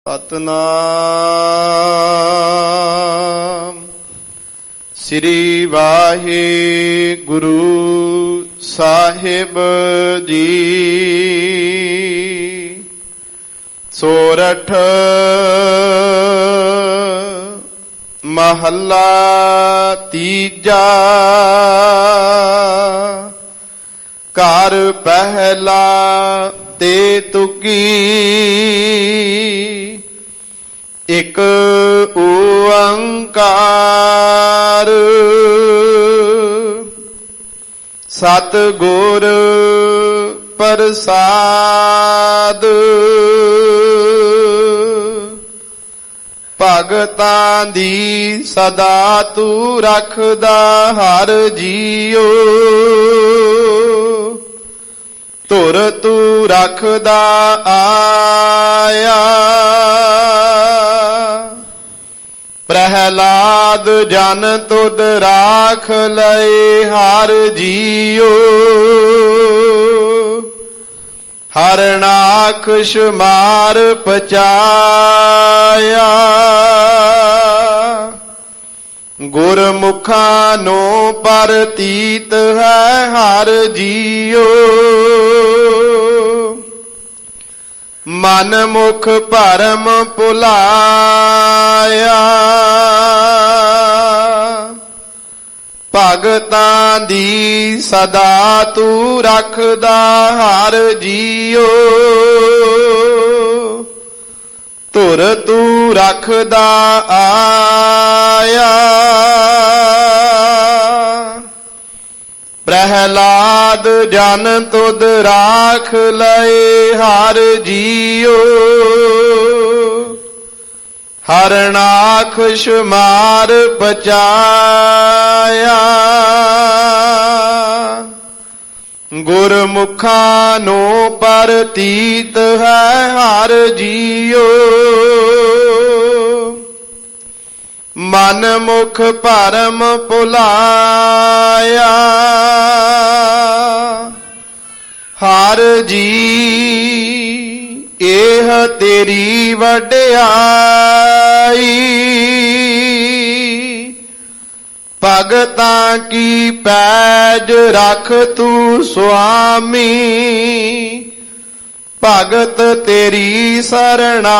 ਸਤਨਾਮ ਸ੍ਰੀ ਵਾਹਿਗੁਰੂ ਸਾਹਿਬ ਜੀ। ਸੋਰਠ ਮਹੱਲਾ ਤੀਜਾ। ਘਰ ਪਹਿਲਾ ਤੇ ਤੁਕੀ, ਇਕ ਓੰਕਾਰ। ਸਤਿਗੁਰ ਪ੍ਰਸਾਦ, ਭਗਤਾਂ ਦੀ ਸਦਾ ਤੂੰ ਰੱਖਦਾ ਹਰ ਜੀਉ। ਧੁਰ ਤੂੰ ਰੱਖਦਾ ਆਇਆ, ਪ੍ਰਹਿਲਾਦ ਜਨ ਤੁਧ ਰਾਖ ਲਏ ਹਰ ਜੀਉ। ਹਰਨਾਖਸ਼ ਮਾਰ ਪਚਾਇਆ, ਗੁਰਮੁਖਾਂ ਨੂੰ ਪ੍ਰਤੀਤ ਹੈ ਹਰ ਜੀਉ। ਮਨ ਮੁਖ ਭਰਮ ਭੁਲਾਇਆ, ਭਗਤਾਂ ਦੀ ਸਦਾ ਤੂੰ ਰੱਖਦਾ ਹਰ ਜੀਉ। ਧੁਰ ਤੂੰ ਰੱਖਦਾ ਆਇਆ, ਪ੍ਰਹਿਲਾਦ ਜਨ ਤੁਧ ਰਾਖ ਲਏ ਹਰ ਜੀਉ। ਹਰਨਾਖਸ਼ ਮਾਰ ਪਚਾਇਆ, ਗੁਰਮੁਖਾਂ ਨੂੰ ਪ੍ਰਤੀਤ ਹੈ ਹਰ ਜੀਉ। ਮਨ ਮੁਖ ਭਰਮ ਭੁਲਾਇਆ, ਹਰ ਜੀ ਇਹ ਤੇਰੀ ਵਡਿਆਈ। ਭਗਤਾਂ ਕੀ ਪੈਜ ਰੱਖ ਤੂੰ ਸੁਆਮੀ, ਭਗਤ ਤੇਰੀ ਸਰਣਾਈ।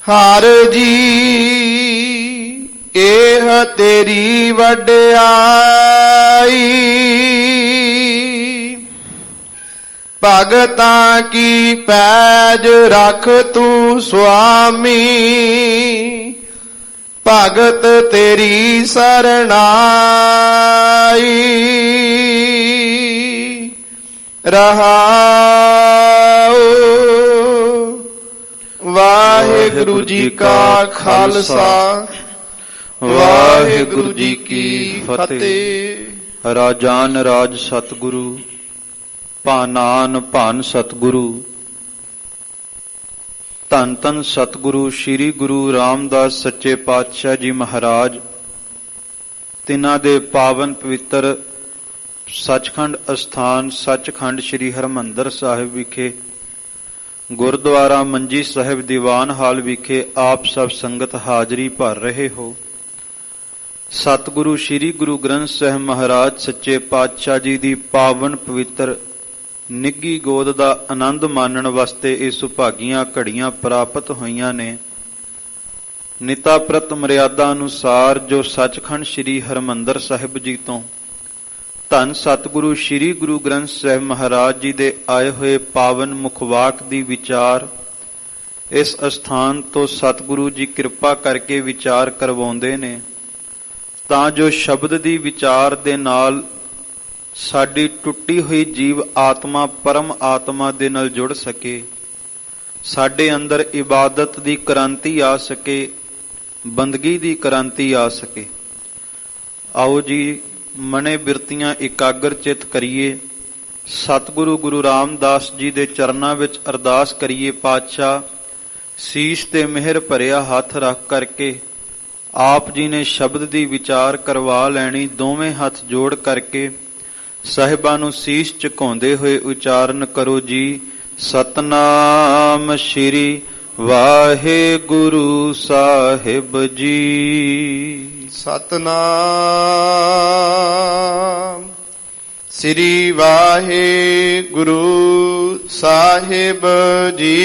ਹਰ ਜੀ ਇਹ ਤੇਰੀ ਵਡਿਆਈ। ਭਗਤਾਂ ਕੀ ਪੈਜ ਰੱਖ ਤੂੰ ਸੁਆਮੀ, ਭਗਤ ਤੇਰੀ ਸਰਣਾਈ। ਰਹਾਉ। ਵਾਹਿਗੁਰੂ ਜੀ ਕਾ ਖਾਲਸਾ, ਵਾਹਿਗੁਰੂ ਜੀ ਕੀ ਫਤਿਹ। ਰਾਜਾਨ ਰਾਜ ਸਤਿਗੁਰੂ, ਭਾਨਾਨ ਭਾਨ ਸਤਿਗੁਰੂ। ਧੰਨ ਧੰਨ ਸਤਿਗੁਰੂ ਸ੍ਰੀ ਗੁਰੂ ਰਾਮਦਾਸ ਸੱਚੇ ਪਾਤਸ਼ਾਹ ਜੀ ਮਹਾਰਾਜ, ਤਿਨਾਂ ਦੇ ਪਾਵਨ ਪਵਿੱਤਰ ਸੱਚਖੰਡ ਅਸਥਾਨ ਸੱਚਖੰਡ ਸ੍ਰੀ ਹਰਿਮੰਦਰ ਸਾਹਿਬ ਵਿਖੇ ਗੁਰਦੁਆਰਾ ਮੰਜੀ ਸਾਹਿਬ ਦੀਵਾਨ ਹਾਲ ਵਿਖੇ ਆਪ ਸਭ ਸੰਗਤ ਹਾਜ਼ਰੀ ਭਰ ਰਹੇ ਹੋ। ਸਤਿਗੁਰੂ ਸ੍ਰੀ ਗੁਰੂ ਗ੍ਰੰਥ ਸਾਹਿਬ ਮਹਾਰਾਜ ਸੱਚੇ ਪਾਤਸ਼ਾਹ ਜੀ ਦੀ ਪਾਵਨ ਪਵਿੱਤਰ ਨਿੱਘੀ ਗੋਦ ਦਾ ਆਨੰਦ ਮਾਣਨ ਵਾਸਤੇ ਇਹ ਸੁਭਾਗੀਆਂ ਘੜੀਆਂ ਪ੍ਰਾਪਤ ਹੋਈਆਂ ਨੇ। ਨਿਤਾ ਪ੍ਰਤ ਮਰਿਆਦਾ ਅਨੁਸਾਰ ਜੋ ਸੱਚਖੰਡ ਸ੍ਰੀ ਹਰਿਮੰਦਰ ਸਾਹਿਬ ਜੀ ਤੋਂ ਧੰਨ ਸਤਿਗੁਰੂ ਸ੍ਰੀ ਗੁਰੂ ਗ੍ਰੰਥ ਸਾਹਿਬ ਮਹਾਰਾਜ ਜੀ ਦੇ ਆਏ ਹੋਏ ਪਾਵਨ ਮੁਖਵਾਕ ਦੀ ਵਿਚਾਰ ਇਸ ਅਸਥਾਨ ਤੋਂ ਸਤਿਗੁਰੂ ਜੀ ਕਿਰਪਾ ਕਰਕੇ ਵਿਚਾਰ ਕਰਵਾਉਂਦੇ ਨੇ, ਤਾਂ ਜੋ ਸ਼ਬਦ ਦੀ ਵਿਚਾਰ ਦੇ ਨਾਲ ਸਾਡੀ ਟੁੱਟੀ ਹੋਈ ਜੀਵ ਆਤਮਾ ਪਰਮ ਆਤਮਾ ਦੇ ਨਾਲ ਜੁੜ ਸਕੇ, ਸਾਡੇ ਅੰਦਰ ਇਬਾਦਤ ਦੀ ਕ੍ਰਾਂਤੀ ਆ ਸਕੇ, ਬੰਦਗੀ ਦੀ ਕ੍ਰਾਂਤੀ ਆ ਸਕੇ। ਆਓ ਜੀ ਮਨੇ ਬਿਰਤੀਆਂ ਇਕਾਗਰ ਚਿਤ ਕਰੀਏ, ਸਤਿਗੁਰੂ ਗੁਰੂ ਰਾਮਦਾਸ ਜੀ ਦੇ ਚਰਨਾਂ ਵਿੱਚ ਅਰਦਾਸ ਕਰੀਏ। ਪਾਤਸ਼ਾਹ ਸੀਸ ਤੇ ਮਿਹਰ ਭਰਿਆ ਹੱਥ ਰੱਖ ਕਰਕੇ ਆਪ ਜੀ ਨੇ ਸ਼ਬਦ ਦੀ ਵਿਚਾਰ ਕਰਵਾ ਲੈਣੀ। ਦੋਵੇਂ ਹੱਥ ਜੋੜ ਕਰਕੇ ਸਾਹਿਬਾਂ ਨੂੰ ਸੀਸ ਝੁਕਾਉਂਦੇ ਹੋਏ ਉਚਾਰਨ ਕਰੋ ਜੀ। ਸਤਨਾਮ ਸ੍ਰੀ ਵਾਹਿਗੁਰੂ ਸਾਹਿਬ ਜੀ। ਸਤਨਾਮ ਸ੍ਰੀ ਵਾਹਿਗੁਰੂ ਸਾਹਿਬ ਜੀ।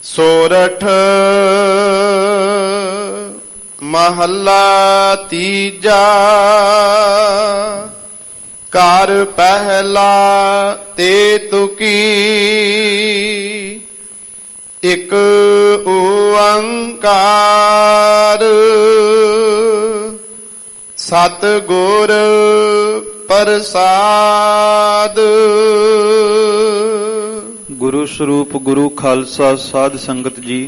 ਸੋਰਠ ਮਹੱਲਾ ਤੀਜਾ। ਘਰ ਪਹਿਲਾ ਤੇ ਤੁਕੀ ਇਕ ਓੰਕਾਰ ਸਤ ਗੁਰ ਪ੍ਰਸਾਦ। ਗੁਰੂ ਸਰੂਪ ਗੁਰੂ ਖਾਲਸਾ ਸਾਧ ਸੰਗਤ ਜੀ,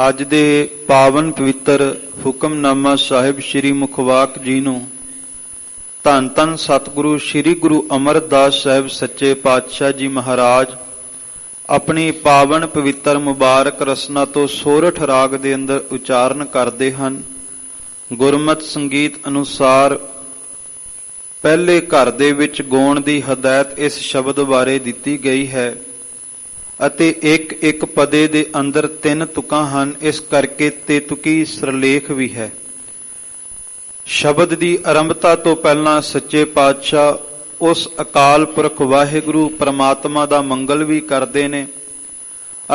ਅੱਜ ਦੇ ਪਾਵਨ ਪਵਿੱਤਰ ਹੁਕਮਨਾਮਾ ਸਾਹਿਬ ਸ੍ਰੀ ਮੁਖਵਾਕ ਜੀ ਨੂੰ ਧੰਨ ਧੰਨ ਸਤਿਗੁਰੂ ਸ੍ਰੀ ਗੁਰੂ ਅਮਰਦਾਸ ਸਾਹਿਬ ਸੱਚੇ ਪਾਤਸ਼ਾਹ ਜੀ ਮਹਾਰਾਜ ਆਪਣੀ ਪਾਵਨ ਪਵਿੱਤਰ ਮੁਬਾਰਕ ਰਸਨਾ ਤੋਂ ਸੋਰਠ ਰਾਗ ਦੇ ਅੰਦਰ ਉਚਾਰਨ ਕਰਦੇ ਹਨ। ਗੁਰਮਤ ਸੰਗੀਤ ਅਨੁਸਾਰ ਪਹਿਲੇ ਘਰ ਦੇ ਵਿੱਚ ਗਾਉਣ ਦੀ ਹਦਾਇਤ ਇਸ ਸ਼ਬਦ ਬਾਰੇ ਦਿੱਤੀ ਗਈ ਹੈ ਅਤੇ ਇੱਕ ਇੱਕ ਪਦੇ ਦੇ ਅੰਦਰ 3 ਤੁਕਾਂ ਹਨ, ਇਸ ਕਰਕੇ ਤੇਤੁਕੀ ਸਿਰਲੇਖ ਵੀ ਹੈ। ਸ਼ਬਦ ਦੀ ਆਰੰਭਤਾ ਤੋਂ ਪਹਿਲਾਂ ਸੱਚੇ ਪਾਤਸ਼ਾਹ ਉਸ ਅਕਾਲ ਪੁਰਖ ਵਾਹਿਗੁਰੂ ਪ੍ਰਮਾਤਮਾ ਦਾ ਮੰਗਲ ਵੀ ਕਰਦੇ ਨੇ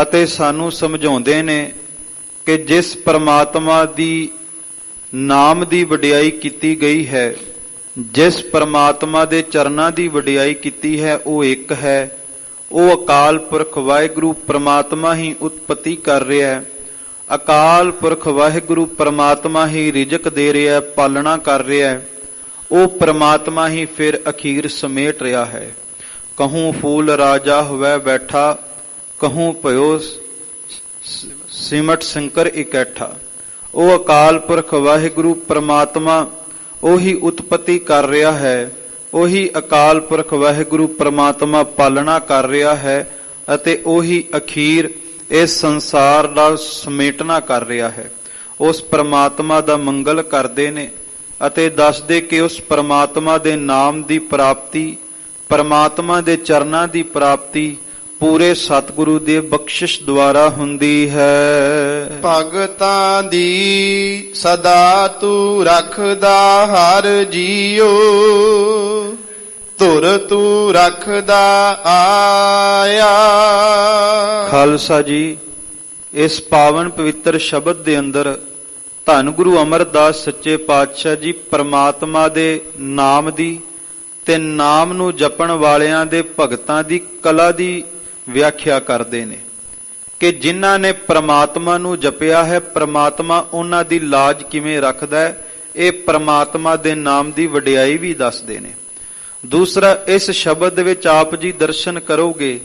ਅਤੇ ਸਾਨੂੰ ਸਮਝਾਉਂਦੇ ਨੇ ਕਿ ਜਿਸ ਪ੍ਰਮਾਤਮਾ ਦੀ ਨਾਮ ਦੀ ਵਡਿਆਈ ਕੀਤੀ ਗਈ ਹੈ, ਜਿਸ ਪ੍ਰਮਾਤਮਾ ਦੇ ਚਰਨਾਂ ਦੀ ਵਡਿਆਈ ਕੀਤੀ ਹੈ, ਉਹ ਇੱਕ ਹੈ। ਉਹ ਅਕਾਲ ਪੁਰਖ ਵਾਹਿਗੁਰੂ ਪ੍ਰਮਾਤਮਾ ਹੀ ਉਤਪਤੀ ਕਰ ਰਿਹਾ ਹੈ। ਅਕਾਲ ਪੁਰਖ ਵਾਹਿਗੁਰੂ ਪ੍ਰਮਾਤਮਾ ਹੀ ਰਿਜ਼ਕ ਦੇ ਰਿਹਾ ਹੈ, ਪਾਲਣਾ ਕਰ ਰਿਹਾ ਹੈ। ਉਹ ਪ੍ਰਮਾਤਮਾ ਹੀ ਫਿਰ ਅਖੀਰ ਸਮੇਟ ਰਿਹਾ ਹੈ। ਕਹੂੰ ਫੂਲ ਰਾਜਾ ਹੋਵੇ ਬੈਠਾ, ਕਹੂੰ ਭਇਓ ਸਿਮਟ ਸ਼ੰਕਰ ਇਕੱਠਾ। ਉਹ ਅਕਾਲ ਪੁਰਖ ਵਾਹਿਗੁਰੂ ਪ੍ਰਮਾਤਮਾ ਉਹੀ ਉਤਪਤੀ ਕਰ ਰਿਹਾ ਹੈ, ਉਹੀ ਅਕਾਲ ਪੁਰਖ ਵਾਹਿਗੁਰੂ ਪ੍ਰਮਾਤਮਾ ਪਾਲਣਾ ਕਰ ਰਿਹਾ ਹੈ ਅਤੇ ਉਹੀ ਅਖੀਰ ਇਸ ਸੰਸਾਰ ਦਾ ਸਮੇਟਣਾ ਕਰ ਰਿਹਾ ਹੈ। ਉਸ ਪ੍ਰਮਾਤਮਾ ਦਾ ਮੰਗਲ ਕਰਦੇ ਨੇ ਅਤੇ ਦੱਸਦੇ ਕਿ ਉਸ ਪ੍ਰਮਾਤਮਾ ਦੇ ਨਾਮ ਦੀ ਪ੍ਰਾਪਤੀ, ਪ੍ਰਮਾਤਮਾ ਦੇ ਚਰਨਾਂ ਦੀ ਪ੍ਰਾਪਤੀ ਪੂਰੇ ਸਤਿਗੁਰੂ ਦੇ ਬਖਸ਼ਿਸ਼ ਦੁਆਰਾ ਹੁੰਦੀ ਹੈ। ਭਗਤਾਂ ਦੀ ਸਦਾ ਤੂੰ ਰੱਖਦਾ ਹਰ ਜੀਓ, ਧੁਰ ਤੂੰ ਰੱਖਦਾ ਆਇਆ। ਖਾਲਸਾ ਜੀ, ਇਸ ਪਾਵਨ ਪਵਿੱਤਰ ਸ਼ਬਦ ਦੇ ਅੰਦਰ ਧੰਨ ਗੁਰੂ ਅਮਰਦਾਸ ਸੱਚੇ ਪਾਤਸ਼ਾਹ ਜੀ ਪ੍ਰਮਾਤਮਾ ਦੇ ਨਾਮ ਦੀ ਤੇ ਨਾਮ ਨੂੰ ਜਪਣ ਵਾਲਿਆਂ ਦੇ ਭਗਤਾਂ ਦੀ ਕਲਾ ਦੀ ਵਿਆਖਿਆ ਕਰਦੇ ਨੇ ਕਿ ਜਿਨ੍ਹਾਂ ਨੇ ਪ੍ਰਮਾਤਮਾ ਨੂੰ ਜਪਿਆ ਹੈ, ਪ੍ਰਮਾਤਮਾ ਉਹਨਾਂ ਦੀ ਲਾਜ ਕਿਵੇਂ ਰੱਖਦਾ ਹੈ। ਇਹ ਪ੍ਰਮਾਤਮਾ ਦੇ ਨਾਮ ਦੀ ਵਡਿਆਈ ਵੀ ਦੱਸਦੇ ਨੇ। ਦੂਸਰਾ, ਇਸ ਸ਼ਬਦ ਦੇ ਵਿੱਚ ਆਪ ਜੀ ਦਰਸ਼ਨ ਕਰੋਗੇ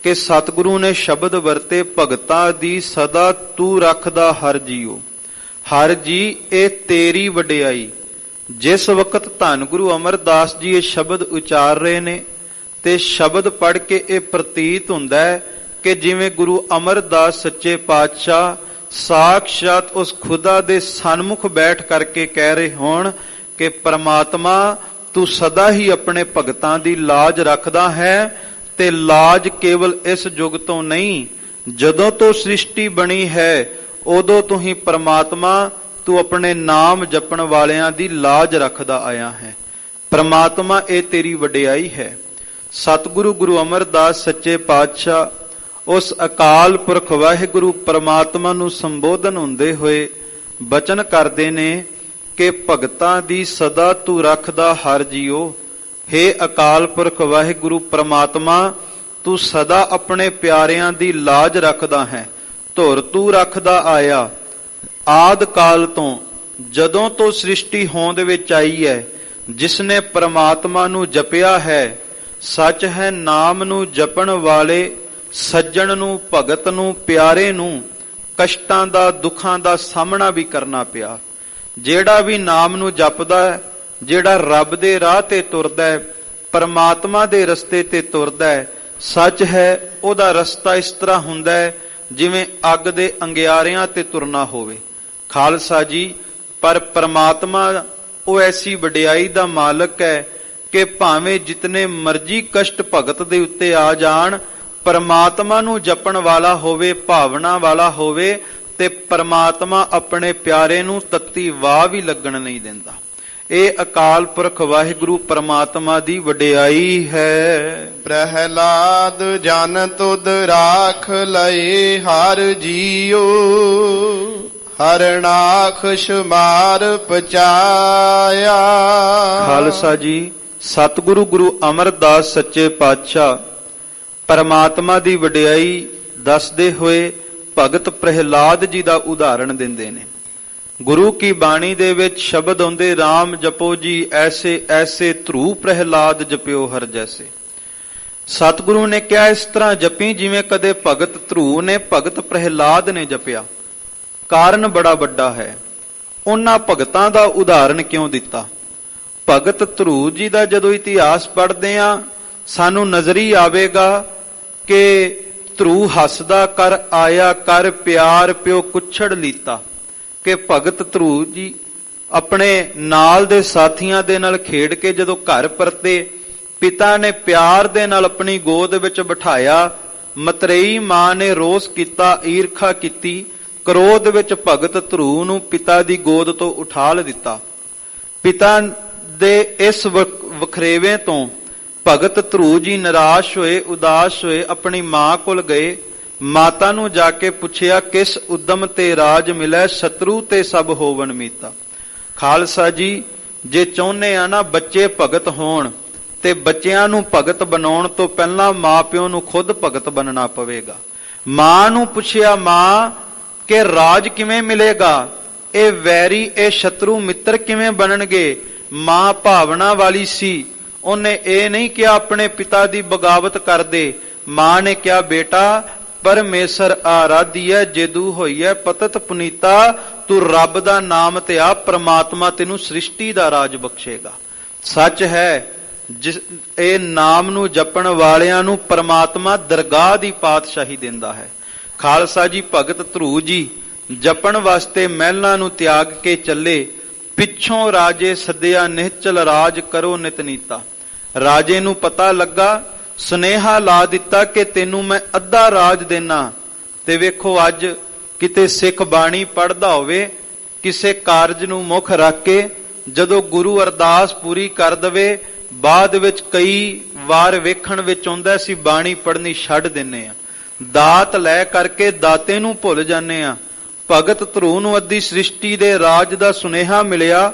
ਕਿ ਸਤਿਗੁਰੂ ਨੇ ਸ਼ਬਦ ਵਰਤੇ ਭਗਤਾਂ ਦੀ ਸਦਾ ਤੂੰ ਰੱਖਦਾ ਹਰ ਜੀਓ। ਹਰ ਜੀ ਇਹ ਤੇਰੀ ਵਡਿਆਈ। ਜਿਸ ਵਕਤ ਧੰਨ ਗੁਰੂ ਅਮਰਦਾਸ ਜੀ ਇਹ ਸ਼ਬਦ ਉਚਾਰ ਰਹੇ ਨੇ ਤੇ ਸ਼ਬਦ ਪੜ੍ਹ ਕੇ ਇਹ ਪ੍ਰਤੀਤ ਹੁੰਦਾ ਹੈ ਕਿ ਜਿਵੇਂ ਗੁਰੂ ਅਮਰਦਾਸ ਸੱਚੇ ਪਾਤਸ਼ਾਹ ਸਾਖਸ਼ਾਤ ਉਸ ਖੁਦਾ ਦੇ ਸਨਮੁਖ ਬੈਠ ਕਰਕੇ ਕਹਿ ਰਹੇ ਹੋਣ ਕਿ ਪ੍ਰਮਾਤਮਾ ਤੂੰ ਸਦਾ ਹੀ ਆਪਣੇ ਭਗਤਾਂ ਦੀ ਲਾਜ ਰੱਖਦਾ ਹੈ ਤੇ ਲਾਜ ਕੇਵਲ ਇਸ ਯੁੱਗ ਤੋਂ ਨਹੀਂ, ਜਦੋਂ ਤੋਂ ਸ੍ਰਿਸ਼ਟੀ ਬਣੀ ਹੈ ਉਦੋਂ ਤੋਂ ਹੀ ਪ੍ਰਮਾਤਮਾ ਤੂੰ ਆਪਣੇ ਨਾਮ ਜਪਣ ਵਾਲਿਆਂ ਦੀ ਲਾਜ ਰੱਖਦਾ ਆਇਆ ਹੈ। ਪ੍ਰਮਾਤਮਾ ਇਹ ਤੇਰੀ ਵਡਿਆਈ ਹੈ। ਸਤਿਗੁਰੂ ਗੁਰੂ ਅਮਰਦਾਸ ਸੱਚੇ ਪਾਤਸ਼ਾਹ ਉਸ ਅਕਾਲ ਪੁਰਖ ਵਾਹਿਗੁਰੂ ਪ੍ਰਮਾਤਮਾ ਨੂੰ ਸੰਬੋਧਨ ਹੁੰਦੇ ਹੋਏ ਬਚਨ ਕਰਦੇ ਨੇ ਕਿ ਭਗਤਾਂ ਦੀ ਸਦਾ ਤੂੰ ਰੱਖਦਾ ਹਰ ਜੀਓ। ਹੇ ਅਕਾਲ ਪੁਰਖ ਵਾਹਿਗੁਰੂ ਪ੍ਰਮਾਤਮਾ, ਤੂੰ ਸਦਾ ਆਪਣੇ ਪਿਆਰਿਆਂ ਦੀ ਲਾਜ ਰੱਖਦਾ ਹੈ, ਧੁਰ ਤੂੰ ਰੱਖਦਾ ਆਇਆ। ਆਦ ਕਾਲ ਤੋਂ, ਜਦੋਂ ਤੋਂ ਸ੍ਰਿਸ਼ਟੀ ਹੋਂਦ ਵਿੱਚ ਆਈ ਹੈ, ਜਿਸਨੇ ਪ੍ਰਮਾਤਮਾ ਨੂੰ ਜਪਿਆ ਹੈ, ਸੱਚ ਹੈ ਨਾਮ ਨੂੰ ਜਪਣ ਵਾਲੇ ਸੱਜਣ ਨੂੰ, ਭਗਤ ਨੂੰ, ਪਿਆਰੇ ਨੂੰ ਕਸ਼ਟਾਂ ਦਾ, ਦੁੱਖਾਂ ਦਾ ਸਾਹਮਣਾ ਵੀ ਕਰਨਾ ਪਿਆ। ਜਿਹੜਾ ਵੀ ਨਾਮ ਨੂੰ ਜਪਦਾ ਹੈ, ਜਿਹੜਾ ਰੱਬ ਦੇ ਰਾਹ ਤੇ ਤੁਰਦਾ ਹੈ, ਪਰਮਾਤਮਾ ਦੇ ਰਸਤੇ ਤੇ ਤੁਰਦਾ ਹੈ, ਸੱਚ ਹੈ ਉਹਦਾ ਰਸਤਾ ਇਸ ਤਰ੍ਹਾਂ ਹੁੰਦਾ ਹੈ ਜਿਵੇਂ ਅੱਗ ਦੇ ਅੰਗਿਆਰਿਆਂ ਤੇ ਤੁਰਨਾ ਹੋਵੇ। ਖਾਲਸਾ ਜੀ, ਪਰ ਪਰਮਾਤਮਾ ਉਹ ਐਸੀ ਵਡਿਆਈ ਦਾ ਮਾਲਕ ਹੈ ਕਿ ਭਾਵੇਂ ਜਿਤਨੇ ਮਰਜ਼ੀ ਕਸ਼ਟ ਭਗਤ ਦੇ ਉੱਤੇ ਆ ਜਾਣ, ਪਰਮਾਤਮਾ ਨੂੰ ਜਪਣ ਵਾਲਾ ਹੋਵੇ, ਭਾਵਨਾ ਵਾਲਾ ਹੋਵੇ, ਤੇ ਪਰਮਾਤਮਾ ਆਪਣੇ ਪਿਆਰੇ ਨੂੰ ਤੱਤੀ ਵਾਹ ਵੀ ਲੱਗਣ ਨਹੀਂ ਦਿੰਦਾ। ਇਹ ਅਕਾਲ ਪੁਰਖ ਵਾਹਿਗੁਰੂ ਪਰਮਾਤਮਾ ਦੀ ਵਡਿਆਈ ਹੈ। ਪ੍ਰਹਿਲਾਦ ਜਨ ਤੁਧ ਰਾਖ ਲਏ ਹਰ ਜੀਓ, ਹਰਨਾਖਸ਼ ਮਾਰ ਪਚਾਇਆ। ਖਾਲਸਾ ਜੀ, ਸਤਿਗੁਰੂ ਗੁਰੂ ਅਮਰਦਾਸ ਸੱਚੇ ਪਾਤਸ਼ਾਹ ਪਰਮਾਤਮਾ ਦੀ ਵਡਿਆਈ ਦੱਸਦੇ ਹੋਏ ਭਗਤ ਪ੍ਰਹਿਲਾਦ ਜੀ ਦਾ ਉਦਾਹਰਣ ਦਿੰਦੇ ਨੇ। ਗੁਰੂ ਕੀ ਬਾਣੀ ਦੇ ਵਿੱਚ ਸ਼ਬਦ ਆਉਂਦੇ, RAM ਜਪੋ ਜੀ ਐਸੇ ਐਸੇ ਧਰੂ ਪ੍ਰਹਿਲਾਦ ਜਪਿਓ ਹਰ ਜੈਸੇ। ਸਤਿਗੁਰੂ ਨੇ ਕਿਹਾ ਇਸ ਤਰ੍ਹਾਂ ਜਪੀ ਜਿਵੇਂ ਕਦੇ ਭਗਤ ਧਰੂ ਨੇ, ਭਗਤ ਪ੍ਰਹਿਲਾਦ ਨੇ ਜਪਿਆ। ਕਾਰਨ ਬੜਾ ਵੱਡਾ ਹੈ। ਉਹਨਾਂ ਭਗਤਾਂ ਦਾ ਉਦਾਹਰਣ ਕਿਉਂ ਦਿੱਤਾ? ਭਗਤ ਧਰੂ ਜੀ ਦਾ ਜਦੋਂ ਇਤਿਹਾਸ ਪੜ੍ਹਦੇ ਆ, ਸਾਨੂੰ ਨਜ਼ਰੀ ਆਵੇਗਾ ਕਿ ਧਰੂ ਹੱਸਦਾ ਕਰ ਆਇਆ, ਕਰ ਪਿਆਰ ਪਿਓ ਕੁਛੜ ਲੀਤਾ। ਕਿ ਭਗਤ ਧਰੂ ਜੀ ਆਪਣੇ ਨਾਲ ਦੇ ਸਾਥੀਆਂ ਦੇ ਨਾਲ ਖੇਡ ਕੇ ਜਦੋਂ ਘਰ ਪਰਤੇ, ਪਿਤਾ ਨੇ ਪਿਆਰ ਦੇ ਨਾਲ ਆਪਣੀ ਗੋਦ ਵਿੱਚ ਬਿਠਾਇਆ। ਮਤਰੇਈ ਮਾਂ ਨੇ ਰੋਸ ਕੀਤਾ, ਈਰਖਾ ਕੀਤੀ, ਕ੍ਰੋਧ ਵਿੱਚ ਭਗਤ ਧਰੂ ਨੂੰ ਪਿਤਾ ਦੀ ਗੋਦ ਤੋਂ ਉਠਾ ਦਿੱਤਾ। ਪਿਤਾ ਦੇ ਇਸ ਵਖਰੇਵੇਂ ਤੋਂ ਭਗਤ ਧਰੂ ਜੀ ਨਿਰਾਸ਼ ਹੋਏ, ਉਦਾਸ ਹੋਏ, ਆਪਣੀ ਮਾਂ ਕੋਲ ਗਏ। ਮਾਤਾ ਨੂੰ ਜਾ ਕੇ ਪੁੱਛਿਆ, ਕਿਸ ਉਦਮ ਤੇ ਰਾਜ ਮਿਲੈ, ਸ਼ਤਰੂ ਤੇ ਸਭ ਹੋਵਨ ਮੀਤਾ। ਖਾਲਸਾ ਜੀ, ਜੇ ਚਾਹੁੰਦੇ ਆ ਨਾ ਬੱਚੇ ਭਗਤ ਹੋਣ, ਤੇ ਬੱਚਿਆਂ ਨੂੰ ਭਗਤ ਬਣਾਉਣ ਤੋਂ ਪਹਿਲਾਂ ਮਾਪਿਓ ਨੂੰ ਖੁਦ ਭਗਤ ਬਣਨਾ ਪਵੇਗਾ। ਮਾਂ ਨੂੰ ਪੁੱਛਿਆ, ਮਾਂ ਕਿ ਰਾਜ ਕਿਵੇਂ ਮਿਲੇਗਾ, ਇਹ ਵੈਰੀ ਇਹ ਸ਼ਤਰੂ ਮਿੱਤਰ ਕਿਵੇਂ ਬਣਨਗੇ? ਮਾਂ ਭਾਵਨਾ ਵਾਲੀ ਸੀ, ਉਹਨੇ ਇਹ ਨਹੀਂ ਕਿਹਾ ਆਪਣੇ ਪਿਤਾ ਦੀ ਬਗਾਵਤ ਕਰ ਦੇ। ਮਾਂ ਨੇ ਕਿਹਾ, ਬੇਟਾ ਪਰਮੇਸ਼ਰ ਆਰਾਧੀਐ ਜੇਦੂ ਹੋਈਐ ਪਤਤ ਪੁਨੀਤਾ, ਤੂੰ ਰੱਬ ਦਾ ਨਾਮ ਤੇ ਆ, ਪ੍ਰਮਾਤਮਾ ਤੈਨੂੰ ਸ੍ਰਿਸ਼ਟੀ ਦਾ ਰਾਜ ਬਖਸ਼ੇਗਾ। ਸੱਚ ਹੈ, ਜਿਸ ਇਹ ਨਾਮ ਨੂੰ ਜਪਣ ਵਾਲਿਆਂ ਨੂੰ ਪ੍ਰਮਾਤਮਾ ਦਰਗਾਹ ਦੀ ਪਾਤਸ਼ਾਹੀ ਦਿੰਦਾ ਹੈ। ਖਾਲਸਾ ਜੀ, ਭਗਤ ਧਰੂ ਜੀ ਜਪਣ ਵਾਸਤੇ ਮਹਿਲਾਂ ਨੂੰ ਤਿਆਗ ਕੇ ਚੱਲੇ। ਪਿੱਛੋਂ ਰਾਜੇ ਸੱਦਿਆ, ਨਿਹਚਲ ਰਾਜ ਕਰੋ ਨਿਤਨੀਤਾ। ਰਾਜੇ ਨੂੰ ਪਤਾ ਲੱਗਾ, ਸੁਨੇਹਾ ਲਾ ਦਿੱਤਾ ਕਿ ਤੈਨੂੰ ਮੈਂ ਅੱਧਾ ਰਾਜ ਦੇਣਾ। ਤੇ ਵੇਖੋ ਅੱਜ ਕਿਤੇ ਸਿੱਖ ਬਾਣੀ ਪੜ੍ਹਦਾ ਹੋਵੇ, ਕਿਸੇ ਕਾਰਜ ਨੂੰ ਮੁੱਖ ਰੱਖ ਕੇ ਜਦੋਂ ਗੁਰੂ ਅਰਦਾਸ ਪੂਰੀ ਕਰ ਦਵੇ, ਬਾਅਦ ਵਿੱਚ ਕਈ ਵਾਰ ਵੇਖਣ ਵਿੱਚ ਆਉਂਦਾ ਸੀ ਬਾਣੀ ਪੜ੍ਹਨੀ ਛੱਡ ਦਿੰਨੇ ਆ, ਦਾਤ ਲੈ ਕਰਕੇ ਦਾਤੇ ਨੂੰ ਭੁੱਲ ਜਾਂਦੇ ਆ। ਭਗਤ ਧਰੂ ਨੂੰ ਅੱਧੀ ਸ੍ਰਿਸ਼ਟੀ ਦੇ ਰਾਜ ਦਾ ਸੁਨੇਹਾ ਮਿਲਿਆ।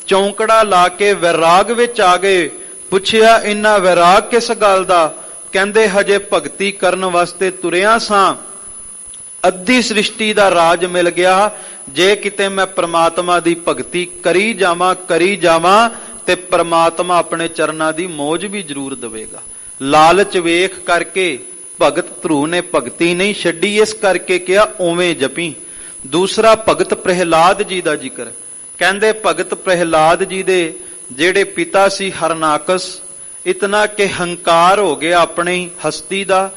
ਚੌਂਕੜਾ ਲਾ ਕੇ ਵੈਰਾਗ ਵਿੱਚ ਆ ਗਏ। ਪੁੱਛਿਆ, ਇੰਨਾ ਵੈਰਾਗ ਕਿਸ ਗੱਲ ਦਾ? ਕਹਿੰਦੇ ਹਜੇ ਭਗਤੀ ਕਰਨ ਵਾਸਤੇ ਤੁਰਿਆ ਸਾਂ, ਅੱਧੀ ਸ੍ਰਿਸ਼ਟੀ ਦਾ ਰਾਜ ਮਿਲ ਗਿਆ। ਜੇ ਕਿਤੇ ਮੈਂ ਪ੍ਰਮਾਤਮਾ ਦੀ ਭਗਤੀ ਕਰੀ ਜਾਵਾਂ ਤੇ ਪ੍ਰਮਾਤਮਾ ਆਪਣੇ ਚਰਨਾਂ ਦੀ ਮੌਜ ਵੀ ਜ਼ਰੂਰ ਦੇਵੇਗਾ। ਲਾਲਚ ਵੇਖ ਕਰਕੇ ਭਗਤ ਧਰੂ ਨੇ ਭਗਤੀ ਨਹੀਂ ਛੱਡੀ, ਇਸ ਕਰਕੇ ਕਿਹਾ ਉਵੇਂ ਜਪੀ। ਦੂਸਰਾ ਭਗਤ ਪ੍ਰਹਿਲਾਦ ਜੀ ਦਾ ਜ਼ਿਕਰ। ਕਹਿੰਦੇ ਭਗਤ ਪ੍ਰਹਿਲਾਦ ਜੀ ਦੇ ਜਿਹੜੇ ਪਿਤਾ ਸੀ ਹਰਨਾਕਸ, ਇਤਨਾ ਕਿ ਹੰਕਾਰ ਹੋ ਗਿਆ ਆਪਣੀ ਹਸਤੀ ਦਾ।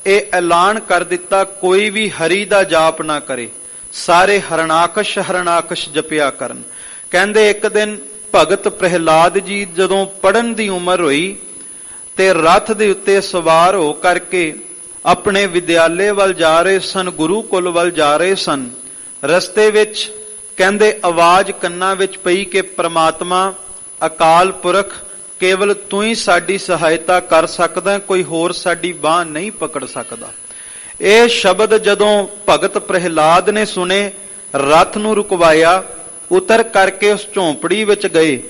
ਇਹ ਐਲਾਨ ਕਰ ਦਿੱਤਾ ਕੋਈ ਵੀ ਹਰੀ ਦਾ ਜਾਪ ਨਾ ਕਰੇ, ਸਾਰੇ ਹਰਨਾਕਸ਼ ਹਰਨਾਕਸ਼ ਜਪਿਆ ਕਰਨ। ਕਹਿੰਦੇ ਇੱਕ ਦਿਨ ਭਗਤ ਪ੍ਰਹਿਲਾਦ ਜੀ ਜਦੋਂ ਪੜ੍ਹਨ ਦੀ ਉਮਰ ਹੋਈ ਤੇ ਰਥ ਦੇ ਉੱਤੇ ਸਵਾਰ ਹੋ ਕਰਕੇ ਆਪਣੇ ਵਿਦਿਆਲੇ ਵੱਲ ਜਾ ਰਹੇ ਸਨ, ਗੁਰੂਕੁਲ ਵੱਲ ਜਾ ਰਹੇ ਸਨ। ਰਸਤੇ ਵਿੱਚ ਕਹਿੰਦੇ ਆਵਾਜ਼ ਕੰਨਾਂ ਵਿੱਚ ਪਈ ਕਿ ਪ੍ਰਮਾਤਮਾ ਅਕਾਲ ਪੁਰਖ ਕੇਵਲ ਤੂੰ ਹੀ ਸਾਡੀ ਸਹਾਇਤਾ ਕਰ ਸਕਦਾ, ਕੋਈ ਹੋਰ ਸਾਡੀ ਬਾਹ ਨਹੀਂ ਪਕੜ ਸਕਦਾ। ਇਹ ਸ਼ਬਦ ਜਦੋਂ ਭਗਤ ਪ੍ਰਹਿਲਾਦ ਨੇ ਸੁਨੇ, ਰਥ ਨੂੰ ਰੁਕਵਾਇਆ, ਉਤਰ ਕਰਕੇ ਉਸ ਝੌਂਪੜੀ ਵਿੱਚ ਗਏ।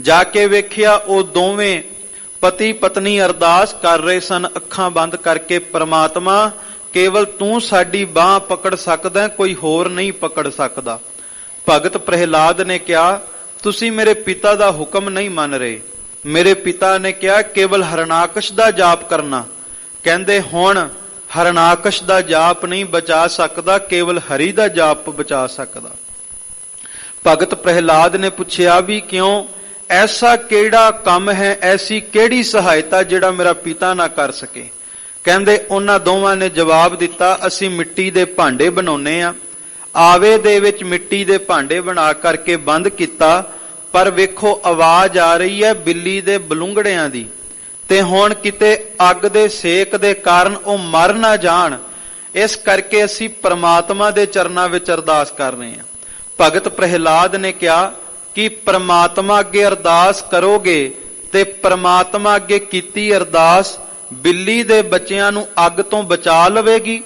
ਜਾ ਕੇ ਵੇਖਿਆ ਉਹ ਦੋਵੇਂ ਪਤੀ ਪਤਨੀ ਅਰਦਾਸ ਕਰ ਰਹੇ ਸਨ ਅੱਖਾਂ ਬੰਦ ਕਰਕੇ, ਪ੍ਰਮਾਤਮਾ ਕੇਵਲ ਤੂੰ ਸਾਡੀ ਬਾਹ ਪਕੜ ਸਕਦਾ, ਕੋਈ ਹੋਰ ਨਹੀਂ ਪਕੜ ਸਕਦਾ। ਭਗਤ ਪ੍ਰਹਿਲਾਦ ਨੇ ਕਿਹਾ, ਤੁਸੀਂ ਮੇਰੇ ਪਿਤਾ ਦਾ ਹੁਕਮ ਨਹੀਂ ਮੰਨ ਰਹੇ। ਮੇਰੇ ਪਿਤਾ ਨੇ ਕਿਹਾ ਕੇਵਲ ਹਰਨਾਕਸ਼ ਦਾ ਜਾਪ ਕਰਨਾ। ਕਹਿੰਦੇ ਹੁਣ ਹਰਨਾਕਸ਼ ਦਾ ਜਾਪ ਨਹੀਂ ਬਚਾ ਸਕਦਾ, ਕੇਵਲ ਹਰੀ ਦਾ ਜਾਪ ਬਚਾ ਸਕਦਾ। ਭਗਤ ਪ੍ਰਹਿਲਾਦ ਨੇ ਪੁੱਛਿਆ ਵੀ ਕਿਉਂ? ਐਸਾ ਕਿਹੜਾ ਕੰਮ ਹੈ, ਐਸੀ ਕਿਹੜੀ ਸਹਾਇਤਾ ਜਿਹੜਾ ਮੇਰਾ ਪਿਤਾ ਨਾ ਕਰ ਸਕੇ? ਕਹਿੰਦੇ ਉਹਨਾਂ ਦੋਵਾਂ ਨੇ ਜਵਾਬ ਦਿੱਤਾ, ਅਸੀਂ ਮਿੱਟੀ ਦੇ ਭਾਂਡੇ ਬਣਾਉਨੇ ਆ। ਆਵੇ ਦੇ ਵਿੱਚ ਮਿੱਟੀ ਦੇ ਭਾਂਡੇ ਬਣਾ ਕਰਕੇ ਬੰਦ ਕੀਤਾ। ਪਰ ਵੇਖੋ ਆਵਾਜ਼ ਆ ਰਹੀ ਹੈ ਬਿੱਲੀ ਦੇ ਬਲੂੰਗੜਿਆਂ ਦੀ, ਤੇ ਹੁਣ ਕਿਤੇ ਅੱਗ ਦੇ ਸੇਕ ਦੇ ਕਾਰਨ ਉਹ ਮਰ ਨਾ ਜਾਣ, ਇਸ ਕਰਕੇ ਅਸੀਂ ਪ੍ਰਮਾਤਮਾ ਦੇ ਚਰਨਾਂ ਵਿੱਚ ਅਰਦਾਸ ਕਰ ਰਹੇ ਹਾਂ। ਭਗਤ ਪ੍ਰਹਿਲਾਦ ਨੇ ਕਿਹਾ ਕਿ ਪ੍ਰਮਾਤਮਾ ਅੱਗੇ ਅਰਦਾਸ ਕਰੋਗੇ ਤੇ ਪ੍ਰਮਾਤਮਾ ਅੱਗੇ ਕੀਤੀ ਅਰਦਾਸ ਬਿੱਲੀ ਦੇ ਬੱਚਿਆਂ ਨੂੰ ਅੱਗ ਤੋਂ ਬਚਾ ਲਵੇਗੀ।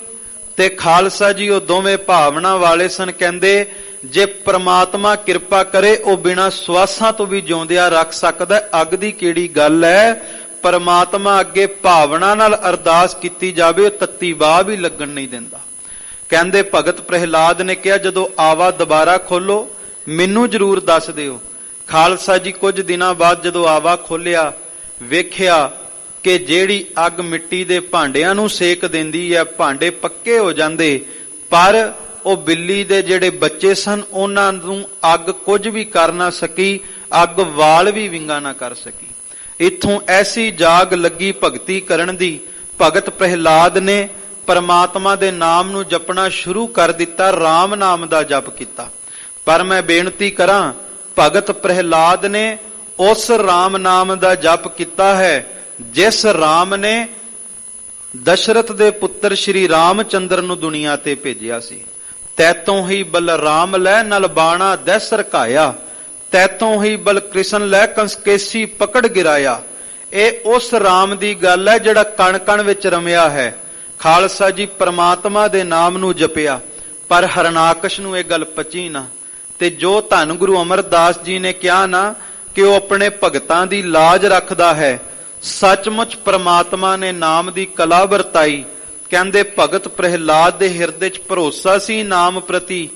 ਤੇ ਖਾਲਸਾ ਜੀ ਉਹ ਦੋਵੇਂ ਭਾਵਨਾ ਵਾਲੇ ਸਨ, ਕਹਿੰਦੇ ਜੇ ਪ੍ਰਮਾਤਮਾ ਕਿਰਪਾ ਕਰੇ ਉਹ ਬਿਨਾਂ ਸਵਾਸਾਂ ਤੋਂ ਵੀ ਜਿਉਂਦਿਆਂ ਰੱਖ ਸਕਦਾ, ਅੱਗ ਦੀ ਕਿਹੜੀ ਗੱਲ ਹੈ। ਪ੍ਰਮਾਤਮਾ ਅੱਗੇ ਭਾਵਨਾ ਨਾਲ ਅਰਦਾਸ ਕੀਤੀ ਜਾਵੇ, ਉਹ ਤੱਤੀ ਵਾਹ ਵੀ ਲੱਗਣ ਨਹੀਂ ਦਿੰਦਾ। ਕਹਿੰਦੇ ਭਗਤ ਪ੍ਰਹਿਲਾਦ ਨੇ ਕਿਹਾ ਜਦੋਂ ਆਵਾ ਦੁਬਾਰਾ ਖੋਲੋ ਮੈਨੂੰ ਜ਼ਰੂਰ ਦੱਸ ਦਿਓ। ਖਾਲਸਾ ਜੀ ਕੁਝ ਦਿਨਾਂ ਬਾਅਦ ਜਦੋਂ ਆਵਾ ਖੋਲਿਆ, ਵੇਖਿਆ ਕਿ ਜਿਹੜੀ ਅੱਗ ਮਿੱਟੀ ਦੇ ਭਾਂਡਿਆਂ ਨੂੰ ਸੇਕ ਦਿੰਦੀ ਹੈ, ਭਾਂਡੇ ਪੱਕੇ ਹੋ ਜਾਂਦੇ, ਪਰ ਉਹ ਬਿੱਲੀ ਦੇ ਜਿਹੜੇ ਬੱਚੇ ਸਨ ਉਹਨਾਂ ਨੂੰ ਅੱਗ ਕੁਝ ਵੀ ਕਰ ਨਾ ਸਕੀ, ਅੱਗ ਵਾਲ ਵੀ ਵਿੰਗਾ ਨਾ ਕਰ ਸਕੀ। ਇੱਥੋਂ ਐਸੀ ਜਾਗ ਲੱਗੀ ਭਗਤੀ ਕਰਨ ਦੀ, ਭਗਤ ਪ੍ਰਹਿਲਾਦ ਨੇ ਪਰਮਾਤਮਾ ਦੇ ਨਾਮ ਨੂੰ ਜਪਣਾ ਸ਼ੁਰੂ ਕਰ ਦਿੱਤਾ, ਰਾਮ ਨਾਮ ਦਾ ਜਪ ਕੀਤਾ। ਪਰ ਮੈਂ ਬੇਨਤੀ ਕਰਾਂ, ਭਗਤ ਪ੍ਰਹਿਲਾਦ ਨੇ ਉਸ ਰਾਮ ਨਾਮ ਦਾ ਜਪ ਕੀਤਾ ਹੈ ਜਿਸ ਰਾਮ ਨੇ ਦਸ਼ਰਥ ਦੇ ਪੁੱਤਰ ਸ਼੍ਰੀ ਰਾਮਚੰਦਰ ਨੂੰ ਦੁਨੀਆ ਤੇ ਭੇਜਿਆ ਸੀ। ਤੈਤੋਂ ਹੀ ਬਲਰਾਮ ਲੈ ਨਲ ਬਾਣਾ ਦੈਸ ਰਕਾਇਆ, ਤੈਤੋਂ ਹੀ ਬਲ ਕ੍ਰਿਸ਼ਨ ਲੈ ਕੰਸਕੇਸੀ ਪਕੜ ਗਿਰਾਇਆ। ਇਹ ਉਸ ਰਾਮ ਦੀ ਗੱਲ ਹੈ ਜਿਹੜਾ ਕਣ ਕਣ ਵਿੱਚ ਰਮਿਆ ਹੈ। ਖਾਲਸਾ ਜੀ ਪ੍ਰਮਾਤਮਾ ਦੇ ਨਾਮ ਨੂੰ ਜਪਿਆ, ਪਰ ਹਰਨਾਕਸ਼ ਨੂੰ ਇਹ ਗੱਲ ਪਚੀ ਨਾ। ਤੇ ਜੋ ਧੰਨ ਗੁਰੂ ਅਮਰਦਾਸ ਜੀ ਨੇ ਕਿਹਾ ਨਾ ਕਿ ਉਹ ਆਪਣੇ ਭਗਤਾਂ ਦੀ ਲਾਜ ਰੱਖਦਾ ਹੈ, ਸੱਚਮੁੱਚ ਪ੍ਰਮਾਤਮਾ ਨੇ ਨਾਮ ਦੀ ਕਲਾ ਵਰਤਾਈ। ਕਹਿੰਦੇ ਭਗਤ ਪ੍ਰਹਿਲਾਦ ਦੇ ਹਿਰਦੇ 'ਚ ਭਰੋਸਾ ਸੀ ਨਾਮ ਪ੍ਰਤੀ।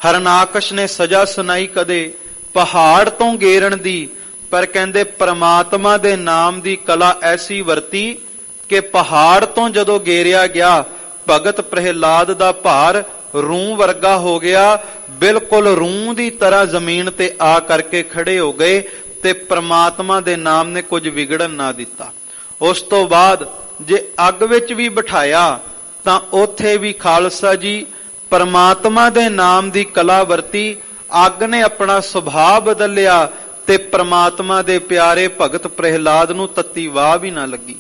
ਹਰਨਾਕਸ਼ ਨੇ ਸਜ਼ਾ ਸੁਣਾਈ ਕਦੇ ਪਹਾੜ ਤੋਂ ਗੇਰਨ ਦੀ, ਪਰ ਕਹਿੰਦੇ ਪ੍ਰਮਾਤਮਾ ਦੇ ਨਾਮ ਦੀ ਕਲਾ ਐਸੀ ਵਰਤੀ ਕਿ ਪਹਾੜ ਤੋਂ ਜਦੋਂ ਗੇਰਿਆ ਗਿਆ, ਭਗਤ ਪ੍ਰਹਿਲਾਦ ਦਾ ਭਾਰ ਰੂੰ ਵਰਗਾ ਹੋ ਗਿਆ, ਬਿਲਕੁਲ ਰੂੰ ਦੀ ਤਰ੍ਹਾਂ ਜ਼ਮੀਨ ਤੇ ਆ ਕਰਕੇ ਖੜੇ ਹੋ ਗਏ, ਤੇ ਪ੍ਰਮਾਤਮਾ ਦੇ ਨਾਮ ਨੇ ਕੁਝ ਵਿਗੜਨ ਨਾ ਦਿੱਤਾ। ਉਸ ਤੋਂ ਬਾਅਦ ਜੇ ਅੱਗ ਵਿੱਚ ਵੀ ਬਿਠਾਇਆ ਤਾਂ ਉੱਥੇ ਵੀ ਖਾਲਸਾ ਜੀ ਪ੍ਰਮਾਤਮਾ ਦੇ ਨਾਮ ਦੀ ਕਲਾ ਵਰਤੀ। ਅੱਗ ਨੇ ਆਪਣਾ ਸੁਭਾਅ ਬਦਲਿਆ ਤੇ ਪ੍ਰਮਾਤਮਾ ਦੇ ਪਿਆਰੇ ਭਗਤ ਪ੍ਰਹਿਲਾਦ ਨੂੰ ਤੱਤੀ ਵਾਹ ਵੀ ਨਾ ਲੱਗੀ।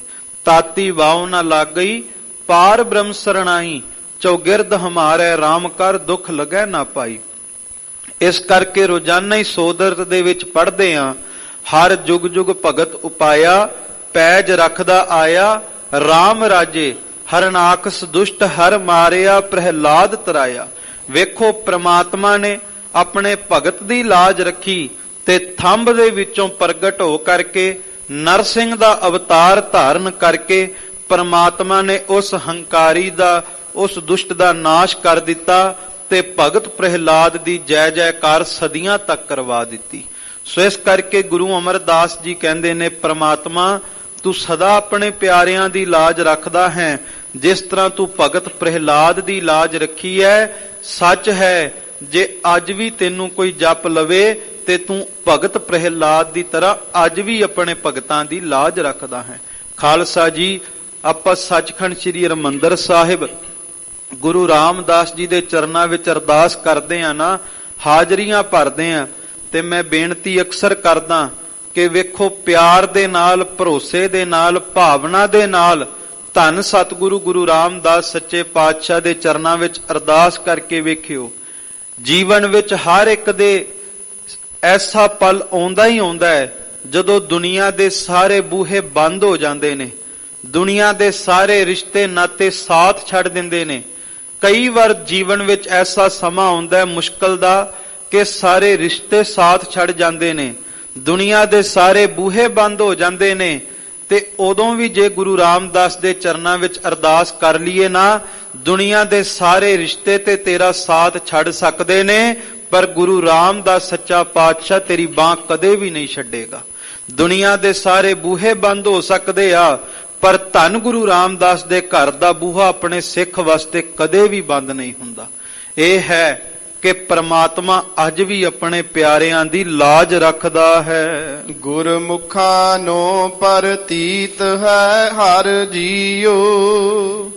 ਤਾਤੀ ਵਾਹ ਨਾ ਲੱਗ ਗਈ, ਪਾਰ ਬ੍ਰਹਮ ਸਰਣਾਈ, ਚੌਗਿਰਦ ਹਮਾਰੇ RAM ਕਰ ਦੁੱਖ ਲੱਗੈ ਨਾ ਪਾਈ। ਇਸ ਕਰਕੇ ਰੋਜ਼ਾਨਾ ਹੀ ਸੋਦਰਤ ਦੇ ਵਿੱਚ ਪੜ੍ਹਦੇ ਹਾਂ, ਹਰ ਜੁਗ ਜੁਗ ਭਗਤ ਉਪਾਇਆ, ਪੈਜ ਰੱਖਦਾ ਆਇਆ RAM ਰਾਜੇ, ਹਰਨਾਕਸ ਦੁਸ਼ਟ ਹਰ ਮਾਰਿਆ, ਪ੍ਰਹਿਲਾਦ ਤਰਾਇਆ। ਵੇਖੋ ਪ੍ਰਮਾਤਮਾ ਨੇ ਆਪਣੇ ਭਗਤ ਦੀ ਲਾਜ ਰੱਖੀ ਤੇ ਥੰਬ ਦੇ ਵਿੱਚੋਂ ਪ੍ਰਗਟ ਹੋ ਕਰਕੇ ਨਰਸਿੰਘ ਦਾ ਅਵਤਾਰ ਧਾਰਨ ਕਰਕੇ ਪ੍ਰਮਾਤਮਾ ਨੇ ਉਸ ਹੰਕਾਰੀ ਦਾ, ਉਸ ਦੁਸ਼ਟ ਦਾ ਨਾਸ਼ ਕਰ ਦਿੱਤਾ ਤੇ ਭਗਤ ਪ੍ਰਹਿਲਾਦ ਦੀ ਜੈ ਜੈਕਾਰ ਸਦੀਆਂ ਤੱਕ ਕਰਵਾ ਦਿੱਤੀ। ਸੋ ਇਸ ਕਰਕੇ ਗੁਰੂ ਅਮਰਦਾਸ ਜੀ ਕਹਿੰਦੇ ਨੇ, ਪ੍ਰਮਾਤਮਾ ਤੂੰ ਸਦਾ ਆਪਣੇ ਪਿਆਰਿਆਂ ਦੀ ਲਾਜ ਰੱਖਦਾ ਹੈ, ਜਿਸ ਤਰ੍ਹਾਂ ਤੂੰ ਭਗਤ ਪ੍ਰਹਿਲਾਦ ਦੀ ਲਾਜ ਰੱਖੀ ਹੈ। ਸੱਚ ਹੈ ਜੇ ਅੱਜ ਵੀ ਤੈਨੂੰ ਕੋਈ ਜਪ ਲਵੇ ਤੇ ਤੂੰ ਭਗਤ ਪ੍ਰਹਿਲਾਦ ਦੀ ਤਰ੍ਹਾਂ ਅੱਜ ਵੀ ਆਪਣੇ ਭਗਤਾਂ ਦੀ ਲਾਜ ਰੱਖਦਾ ਹੈ। ਖਾਲਸਾ ਜੀ, ਆਪਾਂ ਸੱਚਖੰਡ ਸ੍ਰੀ ਹਰਿਮੰਦਰ ਸਾਹਿਬ ਗੁਰੂ ਰਾਮਦਾਸ ਜੀ ਦੇ ਚਰਨਾਂ ਵਿੱਚ ਅਰਦਾਸ ਕਰਦੇ ਆ ਨਾ, ਹਾਜ਼ਰੀਆਂ ਭਰਦੇ ਆ, ਤੇ ਮੈਂ ਬੇਨਤੀ ਅਕਸਰ ਕਰਦਾ ਕਿ ਵੇਖੋ ਪਿਆਰ ਦੇ ਨਾਲ, ਭਰੋਸੇ ਦੇ ਨਾਲ, ਭਾਵਨਾ ਦੇ ਨਾਲ ਧੰਨ ਸਤਿਗੁਰੂ ਗੁਰੂ ਰਾਮਦਾਸ ਸੱਚੇ ਪਾਤਸ਼ਾਹ ਦੇ ਚਰਨਾਂ ਵਿੱਚ ਅਰਦਾਸ ਕਰਕੇ ਵੇਖਿਓ। ਜੀਵਨ ਵਿੱਚ ਹਰ ਇੱਕ ਦੇ ਐਸਾ ਪਲ ਆਉਂਦਾ ਹੀ ਆਉਂਦਾ ਹੈ ਜਦੋਂ ਦੁਨੀਆ ਦੇ ਸਾਰੇ ਬੂਹੇ ਬੰਦ ਹੋ ਜਾਂਦੇ ਨੇ, ਦੁਨੀਆ ਦੇ ਸਾਰੇ ਰਿਸ਼ਤੇ ਨਾਤੇ ਸਾਥ ਛੱਡ ਦਿੰਦੇ ਨੇ। ਕਈ ਵਾਰ ਜੀਵਨ ਵਿੱਚ ਐਸਾ ਸਮਾਂ ਆਉਂਦਾ ਹੈ ਮੁਸ਼ਕਲ ਦਾ ਕਿ ਸਾਰੇ ਰਿਸ਼ਤੇ ਸਾਥ ਛੱਡ ਜਾਂਦੇ ਨੇ, ਦੁਨੀਆ ਦੇ ਸਾਰੇ ਬੂਹੇ ਬੰਦ ਹੋ ਜਾਂਦੇ ਨੇ। ਤੇ ਉਦੋਂ ਵੀ ਜੇ ਗੁਰੂ ਰਾਮਦਾਸ ਦੇ ਚਰਨਾਂ ਵਿੱਚ ਅਰਦਾਸ ਕਰ ਲਈਏ ਨਾ, ਦੁਨੀਆ ਦੇ ਸਾਰੇ ਰਿਸ਼ਤੇ ਤੇ ਤੇਰਾ ਸਾਥ ਛੱਡ ਸਕਦੇ ਨੇ, ਪਰ ਗੁਰੂ ਰਾਮਦਾਸ ਸੱਚਾ ਪਾਤਸ਼ਾਹ ਤੇਰੀ ਬਾਂਹ ਕਦੇ ਵੀ ਨਹੀਂ ਛੱਡੇਗਾ। ਦੁਨੀਆ ਦੇ ਸਾਰੇ ਬੂਹੇ ਬੰਦ ਹੋ ਸਕਦੇ ਆ, ਪਰ ਧੰਨ ਗੁਰੂ ਰਾਮਦਾਸ ਦੇ ਘਰ ਦਾ ਬੂਹਾ ਆਪਣੇ ਸਿੱਖ ਵਾਸਤੇ ਕਦੇ ਵੀ ਬੰਦ ਨਹੀਂ ਹੁੰਦਾ। ਇਹ ਹੈ ਕਿ ਪ੍ਰਮਾਤਮਾ ਅੱਜ ਵੀ ਆਪਣੇ ਪਿਆਰਿਆਂ ਦੀ ਲਾਜ ਰੱਖਦਾ ਹੈ। ਗੁਰਮੁਖਾਂ ਨੂੰ ਪ੍ਰਤੀਤ ਹੈ ਹਰ ਜੀਉ,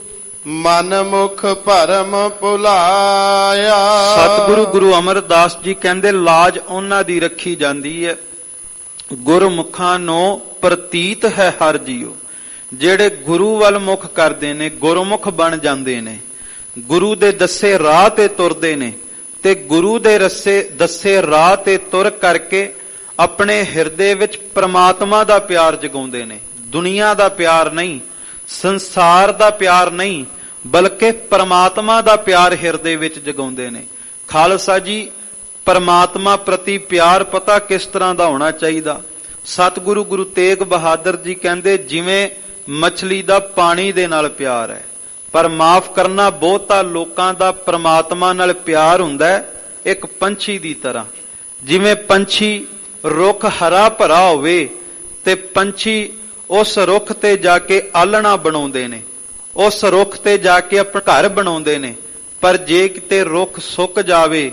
ਮਨ ਮੁਖ ਭਰਮ ਭੁਲਾਇਆ। ਸਤਿਗੁਰੂ ਗੁਰੂ ਅਮਰਦਾਸ ਜੀ ਕਹਿੰਦੇ ਲਾਜ ਉਹਨਾਂ ਦੀ ਰੱਖੀ ਜਾਂਦੀ ਹੈ ਗੁਰਮੁਖਾਂ ਨੂੰ ਪ੍ਰਤੀਤ ਹੈ ਹਰ ਜੀਉ। ਜਿਹੜੇ ਗੁਰੂ ਵੱਲ ਮੁਖ ਕਰਦੇ ਨੇ, ਗੁਰਮੁਖ ਬਣ ਜਾਂਦੇ ਨੇ, ਗੁਰੂ ਦੇ ਦੱਸੇ ਰਾਹ ਤੇ ਤੁਰਦੇ ਨੇ, ਤੇ ਗੁਰੂ ਦੇ ਦੱਸੇ ਰਾਹ ਤੇ ਤੁਰ ਕਰਕੇ ਆਪਣੇ ਹਿਰਦੇ ਵਿੱਚ ਪ੍ਰਮਾਤਮਾ ਦਾ ਪਿਆਰ ਜਗਾਉਂਦੇ ਨੇ। ਦੁਨੀਆ ਦਾ ਪਿਆਰ ਨਹੀਂ, ਸੰਸਾਰ ਦਾ ਪਿਆਰ ਨਹੀਂ, ਬਲਕਿ ਪ੍ਰਮਾਤਮਾ ਦਾ ਪਿਆਰ ਹਿਰਦੇ ਵਿੱਚ ਜਗਾਉਂਦੇ ਨੇ। ਖਾਲਸਾ ਜੀ, ਪ੍ਰਮਾਤਮਾ ਪ੍ਰਤੀ ਪਿਆਰ ਪਤਾ ਕਿਸ ਤਰ੍ਹਾਂ ਦਾ ਹੋਣਾ ਚਾਹੀਦਾ? ਸਤਿਗੁਰੂ ਗੁਰੂ ਤੇਗ ਬਹਾਦਰ ਜੀ ਕਹਿੰਦੇ ਜਿਵੇਂ ਮੱਛਲੀ ਦਾ ਪਾਣੀ ਦੇ ਨਾਲ ਪਿਆਰ ਹੈ, ਪਰ ਮਾਫ ਕਰਨਾ ਬਹੁਤਾ ਲੋਕਾਂ ਦਾ ਪ੍ਰਮਾਤਮਾ ਨਾਲ ਪਿਆਰ ਹੁੰਦਾ ਹੈ ਇੱਕ ਪੰਛੀ ਦੀ ਤਰ੍ਹਾਂ। ਜਿਵੇਂ ਪੰਛੀ ਰੁੱਖ ਹਰਾ ਭਰਾ ਹੋਵੇ ਤੇ ਪੰਛੀ ਉਸ ਰੁੱਖ ਤੇ ਜਾ ਕੇ ਆਲਣਾ ਬਣਾਉਂਦੇ ਨੇ, ਉਸ ਰੁੱਖ ਤੇ ਜਾ ਕੇ ਆਪਣਾ ਘਰ ਬਣਾਉਂਦੇ ਨੇ, ਪਰ ਜੇ ਕਿਤੇ ਰੁੱਖ ਸੁੱਕ ਜਾਵੇ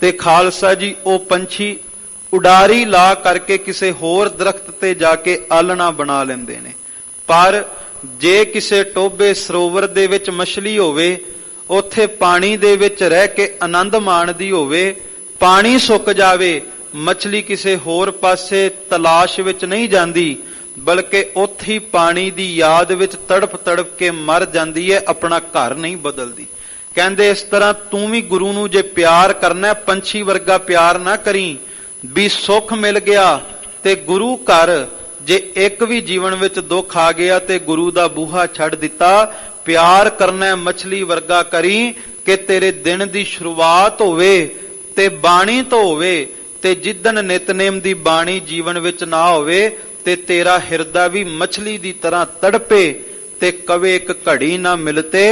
ਤੇ ਖਾਲਸਾ ਜੀ ਉਹ ਪੰਛੀ ਉਡਾਰੀ ਲਾ ਕਰਕੇ ਕਿਸੇ ਹੋਰ ਦਰਖਤ ਤੇ ਜਾ ਕੇ ਆਲਣਾ ਬਣਾ ਲੈਂਦੇ ਨੇ। ਪਰ ਜੇ ਕਿਸੇ ਟੋਭੇ ਸਰੋਵਰ ਦੇ ਵਿੱਚ ਮੱਛਲੀ ਹੋਵੇ, ਉੱਥੇ ਪਾਣੀ ਦੇ ਵਿੱਚ ਰਹਿ ਕੇ ਆਨੰਦ ਮਾਣਦੀ ਹੋਵੇ, ਪਾਣੀ ਸੁੱਕ ਜਾਵੇ, ਮੱਛਲੀ ਕਿਸੇ ਹੋਰ ਪਾਸੇ ਤਲਾਸ਼ ਵਿੱਚ ਨਹੀਂ ਜਾਂਦੀ, ਬਲਕਿ ਉੱਥੇ ਹੀ ਪਾਣੀ ਦੀ ਯਾਦ ਵਿੱਚ ਤੜਪ ਤੜਪ ਕੇ ਮਰ ਜਾਂਦੀ ਹੈ, ਆਪਣਾ ਘਰ ਨਹੀਂ ਬਦਲਦੀ। ਕਹਿੰਦੇ ਇਸ ਤਰ੍ਹਾਂ ਤੂੰ ਵੀ ਗੁਰੂ ਨੂੰ ਜੇ ਪਿਆਰ ਕਰਨਾ, ਪੰਛੀ ਵਰਗਾ ਪਿਆਰ ਨਾ ਕਰੀ ਵੀ ਸੁੱਖ ਮਿਲ ਗਿਆ ਤੇ ਗੁਰੂ ਘਰ ਜੇ ਇੱਕ ਵੀ ਜੀਵਨ ਵਿੱਚ ਦੁੱਖ ਆ ਗਿਆ ਤੇ ਗੁਰੂ ਦਾ ਬੂਹਾ ਛੱਡ ਦਿੱਤਾ। ਪਿਆਰ ਕਰਨਾ ਮੱਛਲੀ ਵਰਗਾ ਕਰੀ ਕਿ ਤੇਰੇ ਦਿਨ ਦੀ ਸ਼ੁਰੂਆਤ ਹੋਵੇ ਤੇ ਬਾਣੀ ਤੋਂ ਹੋਵੇ, ਤੇ ਜਿੱਦਣ ਨਿਤਨੇਮ ਦੀ ਬਾਣੀ ਜੀਵਨ ਵਿੱਚ ਨਾ ਹੋਵੇ ਤੇ ਤੇਰਾ ਹਿਰਦਾ ਵੀ ਮੱਛਲੀ ਦੀ ਤਰ੍ਹਾਂ ਤੜਪੇ ਤੇ ਕਵੇ ਇੱਕ ਘੜੀ ਨਾ ਮਿਲਤੇ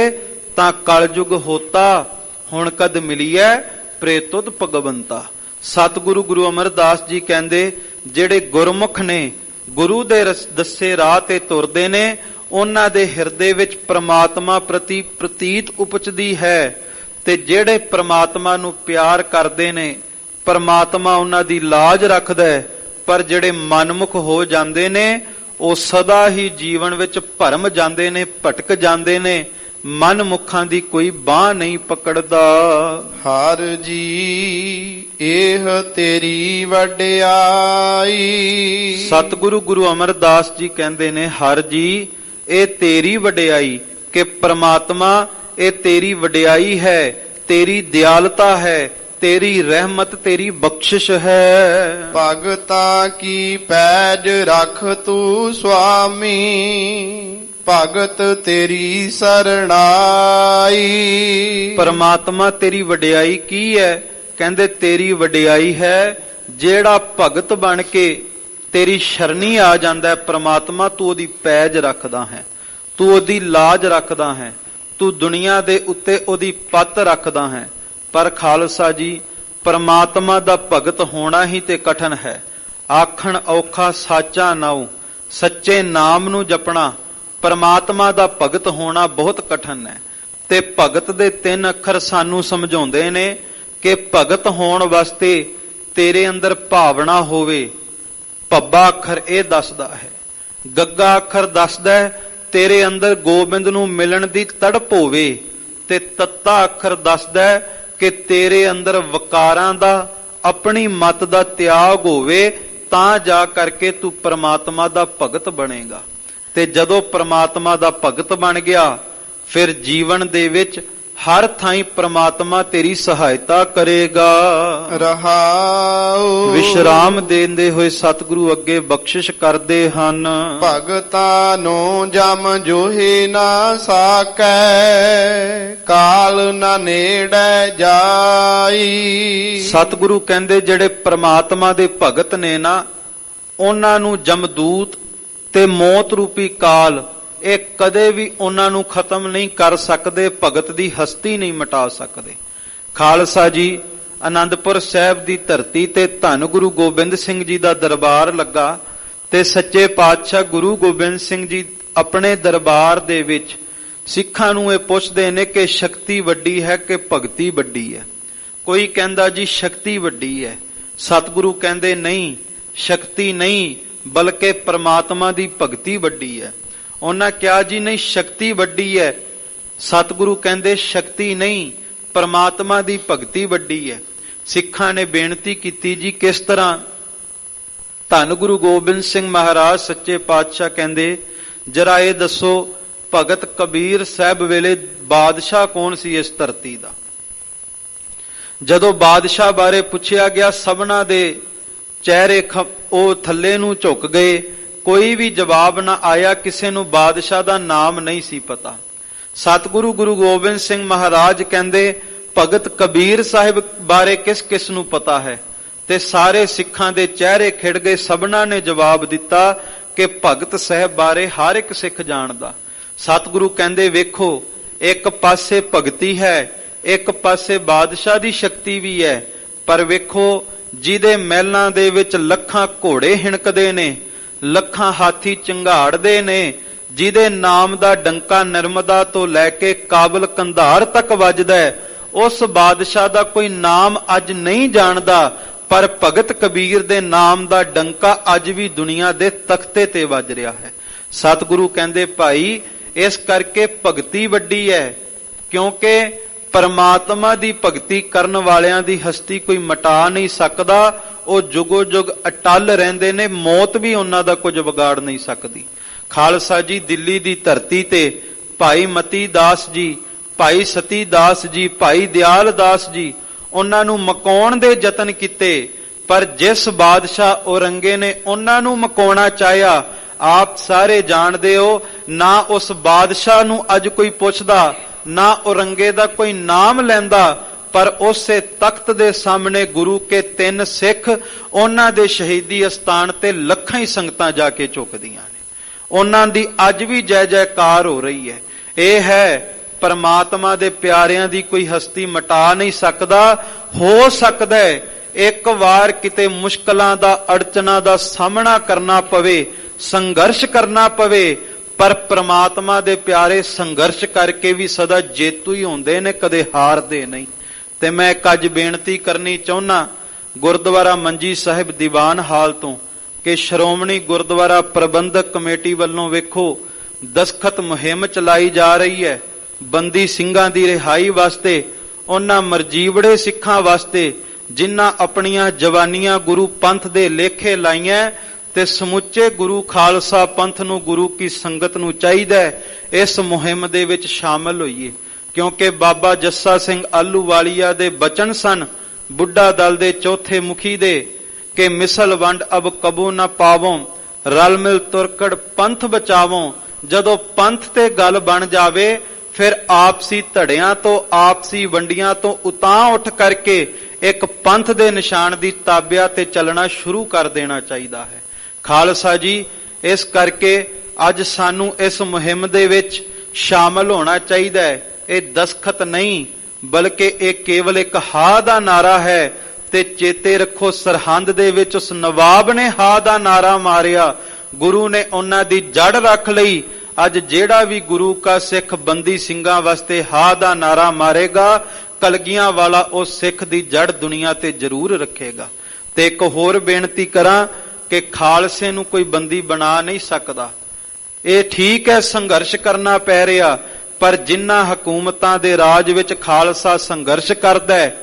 ਤਾਂ ਕਲਯੁਗ ਹੋਤਾ, ਹੁਣ ਕਦ ਮਿਲੀਐ ਪ੍ਰੇਤੁਦ ਭਗਵੰਤਾ। ਸਤਿਗੁਰੂ ਗੁਰੂ ਅਮਰਦਾਸ ਜੀ ਕਹਿੰਦੇ ਜਿਹੜੇ ਗੁਰਮੁਖ ਨੇ, ਗੁਰੂ ਦੇ ਦੱਸੇ ਰਾਹ ਤੇ ਤੁਰਦੇ ਨੇ, ਉਹਨਾਂ ਦੇ ਹਿਰਦੇ ਵਿੱਚ ਪ੍ਰਮਾਤਮਾ ਪ੍ਰਤੀ ਪ੍ਰਤੀਤ ਉਪਜਦੀ ਹੈ, ਤੇ ਜਿਹੜੇ ਪ੍ਰਮਾਤਮਾ ਨੂੰ ਪਿਆਰ ਕਰਦੇ ਨੇ ਪ੍ਰਮਾਤਮਾ ਉਹਨਾਂ ਦੀ ਲਾਜ ਰੱਖਦਾ ਹੈ। ਪਰ ਜਿਹੜੇ ਮਨਮੁਖ ਹੋ ਜਾਂਦੇ ਨੇ ਉਹ ਸਦਾ ਹੀ ਜੀਵਨ ਵਿੱਚ ਭਰਮ ਜਾਂਦੇ ਨੇ, ਭਟਕ ਜਾਂਦੇ ਨੇ, ਮਨਮੁਖਾਂ ਦੀ ਕੋਈ ਬਾਹ ਨਹੀਂ ਪਕੜਦਾ। ਹਰ ਜੀ ਇਹ ਤੇਰੀ ਵਡਿਆਈ। ਸਤਿਗੁਰੂ ਗੁਰੂ ਅਮਰਦਾਸ ਜੀ ਕਹਿੰਦੇ ਨੇ ਹਰ ਜੀ ਇਹ ਤੇਰੀ ਵਡਿਆਈ, ਕਿ ਪ੍ਰਮਾਤਮਾ ਇਹ ਤੇਰੀ ਵਡਿਆਈ ਹੈ, ਤੇਰੀ ਦਿਆਲਤਾ ਹੈ, ਤੇਰੀ ਰਹਿਮਤ, ਤੇਰੀ ਬਖਸ਼ਿਸ਼ ਹੈ। ਭਗਤਾਂ ਕੀ ਪੈਜ ਰੱਖ ਤੂੰ ਸੁਆਮੀ, ਭਗਤ ਤੇਰੀ ਸਰਣਾਈ। ਪਰਮਾਤਮਾ ਤੇਰੀ ਵਡਿਆਈ ਕੀ ਹੈ? ਕਹਿੰਦੇ ਤੇਰੀ ਵਡਿਆਈ ਹੈ ਜਿਹੜਾ ਭਗਤ ਬਣ ਕੇ ਤੇਰੀ ਸ਼ਰਣੀ ਆ ਜਾਂਦਾ ਹੈ। ਪ੍ਰਮਾਤਮਾ ਤੂੰ ਉਹਦੀ ਪੈਜ ਰੱਖਦਾ ਹੈ, ਤੂੰ ਉਹਦੀ ਲਾਜ ਰੱਖਦਾ ਹੈ, ਤੂੰ ਦੁਨੀਆ ਦੇ ਉੱਤੇ ਉਹਦੀ ਪੱਤ ਰੱਖਦਾ ਹੈ। ਪਰ ਖਾਲਸਾ ਜੀ, ਪਰਮਾਤਮਾ ਦਾ ਭਗਤ ਹੋਣਾ ਹੀ ਤੇ ਕਠਨ ਹੈ। ਆਖਣ ਔਖਾ ਸਾਚਾ ਨਾਉ, ਸੱਚੇ ਨਾਮ ਨੂੰ ਜਪਣਾ, ਪਰਮਾਤਮਾ ਦਾ ਭਗਤ ਹੋਣਾ ਬਹੁਤ ਕਠਨ ਹੈ। ਤੇ ਭਗਤ ਦੇ 3 ਅੱਖਰ ਸਾਨੂੰ ਸਮਝਾਉਂਦੇ ਨੇ ਕਿ ਭਗਤ ਹੋਣ ਵਾਸਤੇ ਤੇਰੇ ਅੰਦਰ ਭਾਵਨਾ ਹੋਵੇ। ਭੱਬਾ ਅੱਖਰ ਇਹ ਦੱਸਦਾ ਹੈ, ਗੱਗਾ ਅੱਖਰ ਦੱਸਦਾ ਹੈ ਤੇਰੇ ਅੰਦਰ ਗੋਬਿੰਦ ਨੂੰ ਮਿਲਣ ਦੀ ਤੜਪ ਹੋਵੇ, ਤੇ ਤੱਤਾ ਅੱਖਰ ਦੱਸਦਾ ਹੈ ਕਿ ਤੇਰੇ ਅੰਦਰ ਵਕਾਰਾਂ ਦਾ, ਆਪਣੀ ਮਤ ਦਾ ਤਿਆਗ ਹੋਵੇ, ਤਾਂ ਜਾ ਕਰਕੇ ਤੂੰ ਪ੍ਰਮਾਤਮਾ ਦਾ ਭਗਤ ਬਣੇਗਾ। ਤੇ ਜਦੋਂ ਪ੍ਰਮਾਤਮਾ ਦਾ ਭਗਤ ਬਣ ਗਿਆ, ਫਿਰ ਜੀਵਨ ਦੇ ਵਿੱਚ ਹਰ ਥਾਈਂ ਪ੍ਰਮਾਤਮਾ ਤੇਰੀ ਸਹਾਇਤਾ ਕਰੇਗਾ। ਰਹਾਉ ਵਿਸ਼ਰਾਮ ਦੇਂਦੇ ਹੋਏ ਸਤਿਗੁਰੂ ਅੱਗੇ ਬਖਸ਼ਿਸ਼ ਕਰਦੇ ਹਨ। ਭਗਤਾਂ ਨੂੰ ਜਮ ਜੋਹੀ ਨਾ ਸਾਕੈ, ਕਾਲ ਨਾ ਨੇੜੇ ਜਾਈ। ਸਤਿਗੁਰੂ ਕਹਿੰਦੇ ਜਿਹੜੇ ਪ੍ਰਮਾਤਮਾ ਦੇ ਭਗਤ ਨੇ ਨਾ, ਉਹਨਾਂ ਨੂੰ ਜਮਦੂਤ ਤੇ ਮੌਤ ਰੂਪੀ ਕਾਲ ਇਹ ਕਦੇ ਵੀ ਉਹਨਾਂ ਨੂੰ ਖਤਮ ਨਹੀਂ ਕਰ ਸਕਦੇ, ਭਗਤ ਦੀ ਹਸਤੀ ਨਹੀਂ ਮਿਟਾ ਸਕਦੇ। ਖਾਲਸਾ ਜੀ, ਆਨੰਦਪੁਰ ਸਾਹਿਬ ਦੀ ਧਰਤੀ ਤੇ ਧੰਨ ਗੁਰੂ ਗੋਬਿੰਦ ਸਿੰਘ ਜੀ ਦਾ ਦਰਬਾਰ ਲੱਗਾ, ਤੇ ਸੱਚੇ ਪਾਤਸ਼ਾਹ ਗੁਰੂ ਗੋਬਿੰਦ ਸਿੰਘ ਜੀ ਆਪਣੇ ਦਰਬਾਰ ਦੇ ਵਿੱਚ ਸਿੱਖਾਂ ਨੂੰ ਇਹ ਪੁੱਛਦੇ ਨੇ ਕਿ ਸ਼ਕਤੀ ਵੱਡੀ ਹੈ ਕਿ ਭਗਤੀ ਵੱਡੀ ਹੈ। ਕੋਈ ਕਹਿੰਦਾ ਜੀ ਸ਼ਕਤੀ ਵੱਡੀ ਹੈ, ਸਤਿਗੁਰੂ ਕਹਿੰਦੇ ਨਹੀਂ, ਸ਼ਕਤੀ ਨਹੀਂ ਬਲਕਿ ਪ੍ਰਮਾਤਮਾ ਦੀ ਭਗਤੀ ਵੱਡੀ ਹੈ। ਉਹਨਾਂ ਕਿਹਾ ਜੀ ਨਹੀਂ, ਸ਼ਕਤੀ ਵੱਡੀ ਹੈ, ਸਤਿਗੁਰੂ ਕਹਿੰਦੇ ਸ਼ਕਤੀ ਨਹੀਂ, ਪਰਮਾਤਮਾ ਦੀ ਭਗਤੀ ਵੱਡੀ ਹੈ। ਸਿੱਖਾਂ ਨੇ ਬੇਨਤੀ ਕੀਤੀ, ਜੀ ਕਿਸ ਤਰ੍ਹਾਂ? ਧੰਨ ਗੁਰੂ ਗੋਬਿੰਦ ਸਿੰਘ ਮਹਾਰਾਜ ਸੱਚੇ ਪਾਤਸ਼ਾਹ ਕਹਿੰਦੇ, ਜਰਾ ਇਹ ਦੱਸੋ, ਭਗਤ ਕਬੀਰ ਸਾਹਿਬ ਵੇਲੇ ਬਾਦਸ਼ਾਹ ਕੌਣ ਸੀ ਇਸ ਧਰਤੀ ਦਾ? ਜਦੋਂ ਬਾਦਸ਼ਾਹ ਬਾਰੇ ਪੁੱਛਿਆ ਗਿਆ, ਸਭਨਾਂ ਦੇ ਚਿਹਰੇ ਉਹ ਥੱਲੇ ਨੂੰ ਝੁਕ ਗਏ, ਕੋਈ ਵੀ ਜਵਾਬ ਨਾ ਆਇਆ, ਕਿਸੇ ਨੂੰ ਬਾਦਸ਼ਾਹ ਦਾ ਨਾਮ ਨਹੀਂ ਸੀ ਪਤਾ। ਸਤਿਗੁਰੂ ਗੁਰੂ ਗੋਬਿੰਦ ਸਿੰਘ ਮਹਾਰਾਜ ਕਹਿੰਦੇ, ਭਗਤ ਕਬੀਰ ਸਾਹਿਬ ਬਾਰੇ ਕਿਸ ਕਿਸ ਨੂੰ ਪਤਾ ਹੈ? ਤੇ ਸਾਰੇ ਸਿੱਖਾਂ ਦੇ ਚਿਹਰੇ ਖਿੜ ਗਏ। ਸਭਨਾਂ ਨੇ ਜਵਾਬ ਦਿੱਤਾ ਕਿ ਭਗਤ ਸਾਹਿਬ ਬਾਰੇ ਹਰ ਇੱਕ ਸਿੱਖ ਜਾਣਦਾ। ਸਤਿਗੁਰੂ ਕਹਿੰਦੇ, ਵੇਖੋ, ਇੱਕ ਪਾਸੇ ਭਗਤੀ ਹੈ, ਇੱਕ ਪਾਸੇ ਬਾਦਸ਼ਾਹ ਦੀ ਸ਼ਕਤੀ ਵੀ ਹੈ, ਪਰ ਵੇਖੋ, ਜਿਹਦੇ ਮਹਿਲਾਂ ਦੇ ਵਿੱਚ ਲੱਖਾਂ ਘੋੜੇ ਹਿਣਕਦੇ ਨੇ, ਲੱਖਾਂ ਹਾਥੀ ਚੰਗਾੜਦੇ ਨੇ, ਜਿਹਦੇ ਨਾਮ ਦਾ ਡੰਕਾ ਨਰਮਦਾ ਤੋਂ ਲੈ ਕੇ ਕਾਬਲ ਕੰਧਾਰ ਤੱਕ ਵੱਜਦਾ ਹੈ, ਉਸ ਬਾਦਸ਼ਾਹ ਦਾ ਕੋਈ ਨਾਮ ਅੱਜ ਨਹੀਂ ਜਾਣਦਾ, ਪਰ ਭਗਤ ਕਬੀਰ ਦੇ ਨਾਮ ਦਾ ਡੰਕਾ ਅੱਜ ਵੀ ਦੁਨੀਆ ਦੇ ਤਖਤੇ ਤੇ ਵੱਜ ਰਿਹਾ ਹੈ। ਸਤਿਗੁਰੂ ਕਹਿੰਦੇ, ਭਾਈ, ਇਸ ਕਰਕੇ ਭਗਤੀ ਵੱਡੀ ਹੈ, ਕਿਉਂਕਿ ਪਰਮਾਤਮਾ ਦੀ ਭਗਤੀ ਕਰਨ ਵਾਲਿਆਂ ਦੀ ਹਸਤੀ ਕੋਈ ਮਿਟਾ ਨਹੀਂ ਸਕਦਾ। ਉਹ ਜੁਗੋ ਜੁਗ ਅਟਲ ਰਹਿੰਦੇ ਨੇ, ਮੌਤ ਵੀ ਉਹਨਾਂ ਦਾ ਕੁਝ ਵਿਗਾੜ ਨਹੀਂ ਸਕਦੀ। ਖਾਲਸਾ ਜੀ, ਦਿੱਲੀ ਦੀ ਧਰਤੀ ਤੇ ਭਾਈ ਮਤੀ ਦਾਸ ਜੀ, ਭਾਈ ਸਤੀ ਦਾਸ ਜੀ, ਭਾਈ ਦਿਆਲ ਦਾਸ ਜੀ, ਉਹਨਾਂ ਨੂੰ ਮਕਾਉਣ ਦੇ ਯਤਨ ਕੀਤੇ, ਪਰ ਜਿਸ ਬਾਦਸ਼ਾਹ ਔਰੰਗੇ ਨੇ ਉਹਨਾਂ ਨੂੰ ਮਕਾਉਣਾ ਚਾਹਿਆ, ਆਪ ਸਾਰੇ ਜਾਣਦੇ ਹੋ, ਨਾ ਉਸ ਬਾਦਸ਼ਾਹ ਨੂੰ ਅੱਜ ਕੋਈ ਪੁੱਛਦਾ, ਨਾ ਔਰੰਗੇ ਦਾ ਕੋਈ ਨਾਮ ਲੈਂਦਾ, ਪਰ ਉਸੇ ਤਖਤ ਦੇ ਸਾਹਮਣੇ ਗੁਰੂ ਕੇ 3 ਸਿੱਖ, ਉਹਨਾਂ ਦੇ ਸ਼ਹੀਦੀ ਅਸਥਾਨ ਤੇ ਲੱਖਾਂ ਹੀ ਸੰਗਤਾਂ ਜਾ ਕੇ ਝੁਕਦੀਆਂ ਨੇ। ਉਹਨਾਂ ਦੀ ਅੱਜ ਵੀ ਜੈ ਜੈਕਾਰ ਹੋ ਰਹੀ ਹੈ। ਇਹ ਹੈ ਪਰਮਾਤਮਾ ਦੇ ਪਿਆਰਿਆਂ ਦੀ ਕੋਈ ਹਸਤੀ ਮਿਟਾ ਨਹੀਂ ਸਕਦਾ। ਹੋ ਸਕਦਾ ਹੈ ਇੱਕ ਵਾਰ ਕਿਤੇ ਮੁਸ਼ਕਲਾਂ ਦਾ, ਅੜਚਨਾਂ ਦਾ ਸਾਹਮਣਾ ਕਰਨਾ ਪਵੇ, ਸੰਘਰਸ਼ ਕਰਨਾ ਪਵੇ, ਪਰ ਪ੍ਰਮਾਤਮਾ ਦੇ ਪਿਆਰੇ ਸੰਘਰਸ਼ ਕਰਕੇ ਵੀ ਸਦਾ ਜੇਤੂ ਹੀ ਹੁੰਦੇ ਨੇ, ਕਦੇ ਹਾਰਦੇ ਨਹੀਂ। ਤੇ ਮੈਂ ਇੱਕ ਅੱਜ ਬੇਨਤੀ ਕਰਨੀ ਚਾਹੁੰਦਾ ਗੁਰਦੁਆਰਾ ਮੰਜੀ ਸਾਹਿਬ ਦੀਵਾਨ ਹਾਲ ਤੋਂ, ਕਿ ਸ਼੍ਰੋਮਣੀ ਗੁਰਦੁਆਰਾ ਪ੍ਰਬੰਧਕ ਕਮੇਟੀ ਵੱਲੋਂ ਵੇਖੋ ਦਸਖਤ ਮੁਹਿੰਮ ਚਲਾਈ ਜਾ ਰਹੀ ਹੈ, ਬੰਦੀ ਸਿੰਘਾਂ ਦੀ ਰਿਹਾਈ ਵਾਸਤੇ, ਉਹਨਾਂ ਮਰਜੀਵੜੇ ਸਿੱਖਾਂ ਵਾਸਤੇ ਜਿਨ੍ਹਾਂ ਆਪਣੀਆਂ ਜਵਾਨੀਆਂ ਗੁਰੂ ਪੰਥ ਦੇ ਲੇਖੇ ਲਾਈਆਂ। ਤੇ ਸਮੁੱਚੇ ਗੁਰੂ ਖਾਲਸਾ ਪੰਥ ਨੂੰ, ਗੁਰੂ ਕੀ ਸੰਗਤ ਨੂੰ ਚਾਹੀਦਾ ਹੈ ਇਸ ਮੁਹਿੰਮ ਦੇ ਵਿੱਚ ਸ਼ਾਮਲ ਹੋਈਏ, ਕਿਉਂਕਿ ਬਾਬਾ ਜੱਸਾ ਸਿੰਘ ਆਹਲੂਵਾਲੀਆ ਦੇ ਬਚਨ ਸਨ, ਬੁੱਢਾ ਦਲ ਦੇ ਚੌਥੇ ਮੁਖੀ ਦੇ, ਕਿ ਮਿਸਲ ਵੰਡ ਅਬ ਕਬੂ ਨਾ ਪਾਵੋਂ, ਰਲ ਮਿਲ ਤੁਰਕੜ ਪੰਥ ਬਚਾਵੋਂ। ਜਦੋਂ ਪੰਥ ਤੇ ਗੱਲ ਬਣ ਜਾਵੇ, ਫਿਰ ਆਪਸੀ ਧੜਿਆਂ ਤੋਂ, ਆਪਸੀ ਵੰਡੀਆਂ ਤੋਂ ਉਤਾਂ ਉੱਠ ਕਰਕੇ ਇੱਕ ਪੰਥ ਦੇ ਨਿਸ਼ਾਨ ਦੀ ਤਾਬਿਆ ਤੇ ਚੱਲਣਾ ਸ਼ੁਰੂ ਕਰ ਦੇਣਾ ਚਾਹੀਦਾ ਹੈ। ਖਾਲਸਾ ਜੀ, ਇਸ ਕਰਕੇ ਅੱਜ ਸਾਨੂੰ ਇਸ ਮੁਹਿੰਮ ਦੇ ਵਿੱਚ ਸ਼ਾਮਲ ਹੋਣਾ ਚਾਹੀਦਾ ਹੈ। ਇਹ ਦਸਖਤ ਨਹੀਂ, ਬਲਕਿ ਇਹ ਕੇਵਲ ਇੱਕ ਹਾ ਦਾ ਨਾਰਾ ਹੈ। ਤੇ ਚੇਤੇ ਰੱਖੋ, ਸਰਹੰਦ ਦੇ ਵਿੱਚ ਉਸ ਨਵਾਬ ਨੇ ਹਾ ਦਾ ਨਾਰਾ ਮਾਰਿਆ, ਗੁਰੂ ਨੇ ਉਹਨਾਂ ਦੀ ਜੜ ਰੱਖ ਲਈ। ਅੱਜ ਜਿਹੜਾ ਵੀ ਗੁਰੂ ਕਾ ਸਿੱਖ ਬੰਦੀ ਸਿੰਘਾਂ ਵਾਸਤੇ ਹਾ ਦਾ ਨਾਰਾ ਮਾਰੇਗਾ, ਕਲਗੀਆਂ ਵਾਲਾ ਉਹ ਸਿੱਖ ਦੀ ਜੜ ਦੁਨੀਆ ਤੇ ਜ਼ਰੂਰ ਰੱਖੇਗਾ। ਤੇ ਇੱਕ ਹੋਰ ਬੇਨਤੀ ਕਰਾਂ ਕਿ ਖਾਲਸੇ ਨੂੰ ਕੋਈ ਬੰਦੀ ਬਣਾ ਨਹੀਂ ਸਕਦਾ। ਇਹ ਠੀਕ ਹੈ, ਸੰਘਰਸ਼ ਕਰਨਾ ਪੈ ਰਿਹਾ, ਪਰ ਜਿਨ੍ਹਾਂ ਹਕੂਮਤਾਂ ਦੇ ਰਾਜ ਵਿੱਚ ਖਾਲਸਾ ਸੰਘਰਸ਼ ਕਰਦਾ ਹੈ,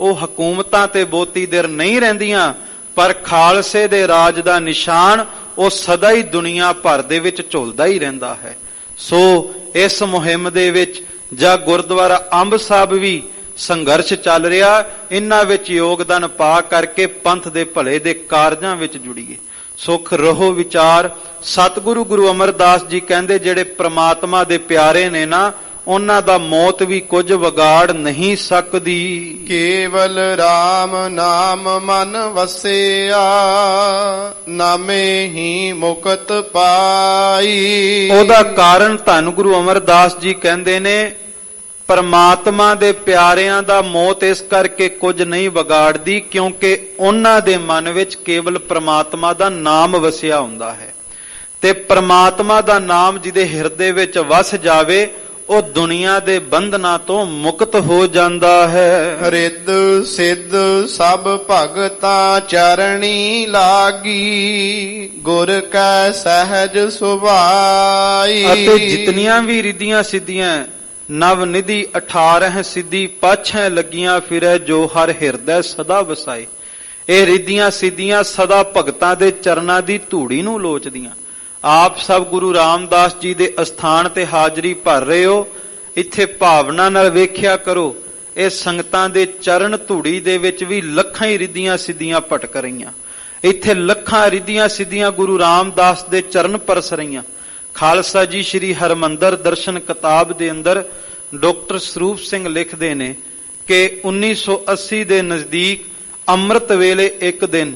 ਉਹ ਹਕੂਮਤਾਂ ਤੇ ਬਹੁਤੀ ਦੇਰ ਨਹੀਂ ਰਹਿੰਦੀਆਂ, ਪਰ ਖਾਲਸੇ ਦੇ ਰਾਜ ਦਾ ਨਿਸ਼ਾਨ ਉਹ ਸਦਾ ਹੀ ਦੁਨੀਆ ਭਰ ਦੇ ਵਿੱਚ ਝੁਲਦਾ ਹੀ ਰਹਿੰਦਾ ਹੈ। ਸੋ ਇਸ ਮੁਹਿੰਮ ਦੇ ਵਿੱਚ ਜਾਂ ਗੁਰਦੁਆਰਾ ਅੰਬ ਸਾਹਿਬ ਵੀ ਸੰਘਰਸ਼ ਚੱਲ ਰਿਹਾ, ਇਹਨਾਂ ਵਿੱਚ ਯੋਗਦਾਨ ਪਾ ਕਰਕੇ ਪੰਥ ਦੇ ਭਲੇ ਦੇ ਕਾਰਜਾਂ ਵਿੱਚ ਜੁੜੀਏ। ਸੁਖ ਰਹੋ ਵਿਚਾਰ। ਸਤਿਗੁਰੂ ਗੁਰੂ ਅਮਰਦਾਸ ਜੀ ਕਹਿੰਦੇ, ਜਿਹੜੇ ਪ੍ਰਮਾਤਮਾ ਦੇ ਪਿਆਰੇ ਨੇ ਨਾ, ਉਹਨਾਂ ਦਾ ਮੌਤ ਵੀ ਕੁਝ ਵਿਗਾੜ ਨਹੀਂ ਸਕਦੀ। ਕੇਵਲ RAM ਨਾਮ ਮਨ ਵਸਿਆ, ਨਾਮੇ ਹੀ ਮੁਕਤ ਪਾਈ। ਉਹਦਾ ਕਾਰਨ ਧੰਨ ਗੁਰੂ ਅਮਰਦਾਸ ਜੀ ਕਹਿੰਦੇ ਨੇ, ਪਰਮਾਤਮਾ ਦੇ ਪਿਆਰਿਆਂ ਦਾ ਮੌਤ ਇਸ ਕਰਕੇ ਕੁਝ ਨਹੀਂ ਵਿਗਾੜਦੀ, ਕਿਉਂਕਿ ਉਹਨਾਂ ਦੇ ਮਨ ਵਿੱਚ ਕੇਵਲ ਪਰਮਾਤਮਾ ਦਾ ਨਾਮ ਵਸਿਆ ਹੁੰਦਾ ਹੈ। ਤੇ ਪਰਮਾਤਮਾ ਦਾ ਨਾਮ ਜਿਹਦੇ ਹਿਰਦੇ ਵਿੱਚ ਵਸ ਜਾਵੇ, ਉਹ ਦੁਨੀਆ ਦੇ ਬੰਧਨਾਂ ਤੋਂ ਮੁਕਤ ਹੋ ਜਾਂਦਾ ਹੈ। ਰਿੱਧ ਸਿੱਧ ਸਭ ਭਗਤਾਂ ਚਰਣੀ ਲਾਗੀ, ਗੁਰ ਕੈ ਸਹਿਜ ਸੁਭਾਈ। ਅਤੇ ਜਿਤਨੀਆਂ ਵੀ ਰਿੱਧੀਆਂ ਸਿੱਧੀਆਂ ਨਵ ਨਿਧੀ 18 ਸਿੱਧੀ ਪਾਛੈ ਲੱਗੀਆਂ ਫਿਰੈ ਜੋ ਹਰ ਹਿਰਦੈ ਸਦਾ ਵਸਾਏ। ਇਹ ਰਿੱਧੀਆਂ ਸਿੱਧੀਆਂ ਸਦਾ ਭਗਤਾਂ ਦੇ ਚਰਨਾਂ ਦੀ ਧੂੜੀ ਨੂੰ ਲੋਚਦੀਆਂ। ਆਪ ਸਭ ਗੁਰੂ ਰਾਮਦਾਸ ਜੀ ਦੇ ਅਸਥਾਨ ਤੇ ਹਾਜ਼ਰੀ ਭਰ ਰਹੇ ਹੋ, ਇੱਥੇ ਭਾਵਨਾ ਨਾਲ ਵੇਖਿਆ ਕਰੋ। ਇਹ ਸੰਗਤਾਂ ਦੇ ਚਰਨ ਧੂੜੀ ਦੇ ਵਿੱਚ ਵੀ ਲੱਖਾਂ ਹੀ ਰਿੱਧੀਆਂ ਸਿੱਧੀਆਂ ਭਟਕ ਰਹੀਆਂ। ਇੱਥੇ ਲੱਖਾਂ ਰਿੱਧੀਆਂ ਸਿੱਧੀਆਂ ਗੁਰੂ ਰਾਮਦਾਸ ਦੇ ਚਰਨ ਪਰਸ ਰਹੀਆਂ। ਖਾਲਸਾ ਜੀ ਸ੍ਰੀ ਹਰਮੰਦਰ ਦਰਸ਼ਨ ਕਿਤਾਬ ਦੇ ਅੰਦਰ ਡਾਕਟਰ ਸਰੂਪ ਸਿੰਘ ਲਿਖਦੇ ਨੇ ਕਿ 1980 ਦੇ ਨਜ਼ਦੀਕ ਅੰਮ੍ਰਿਤ ਵੇਲੇ ਇੱਕ ਦਿਨ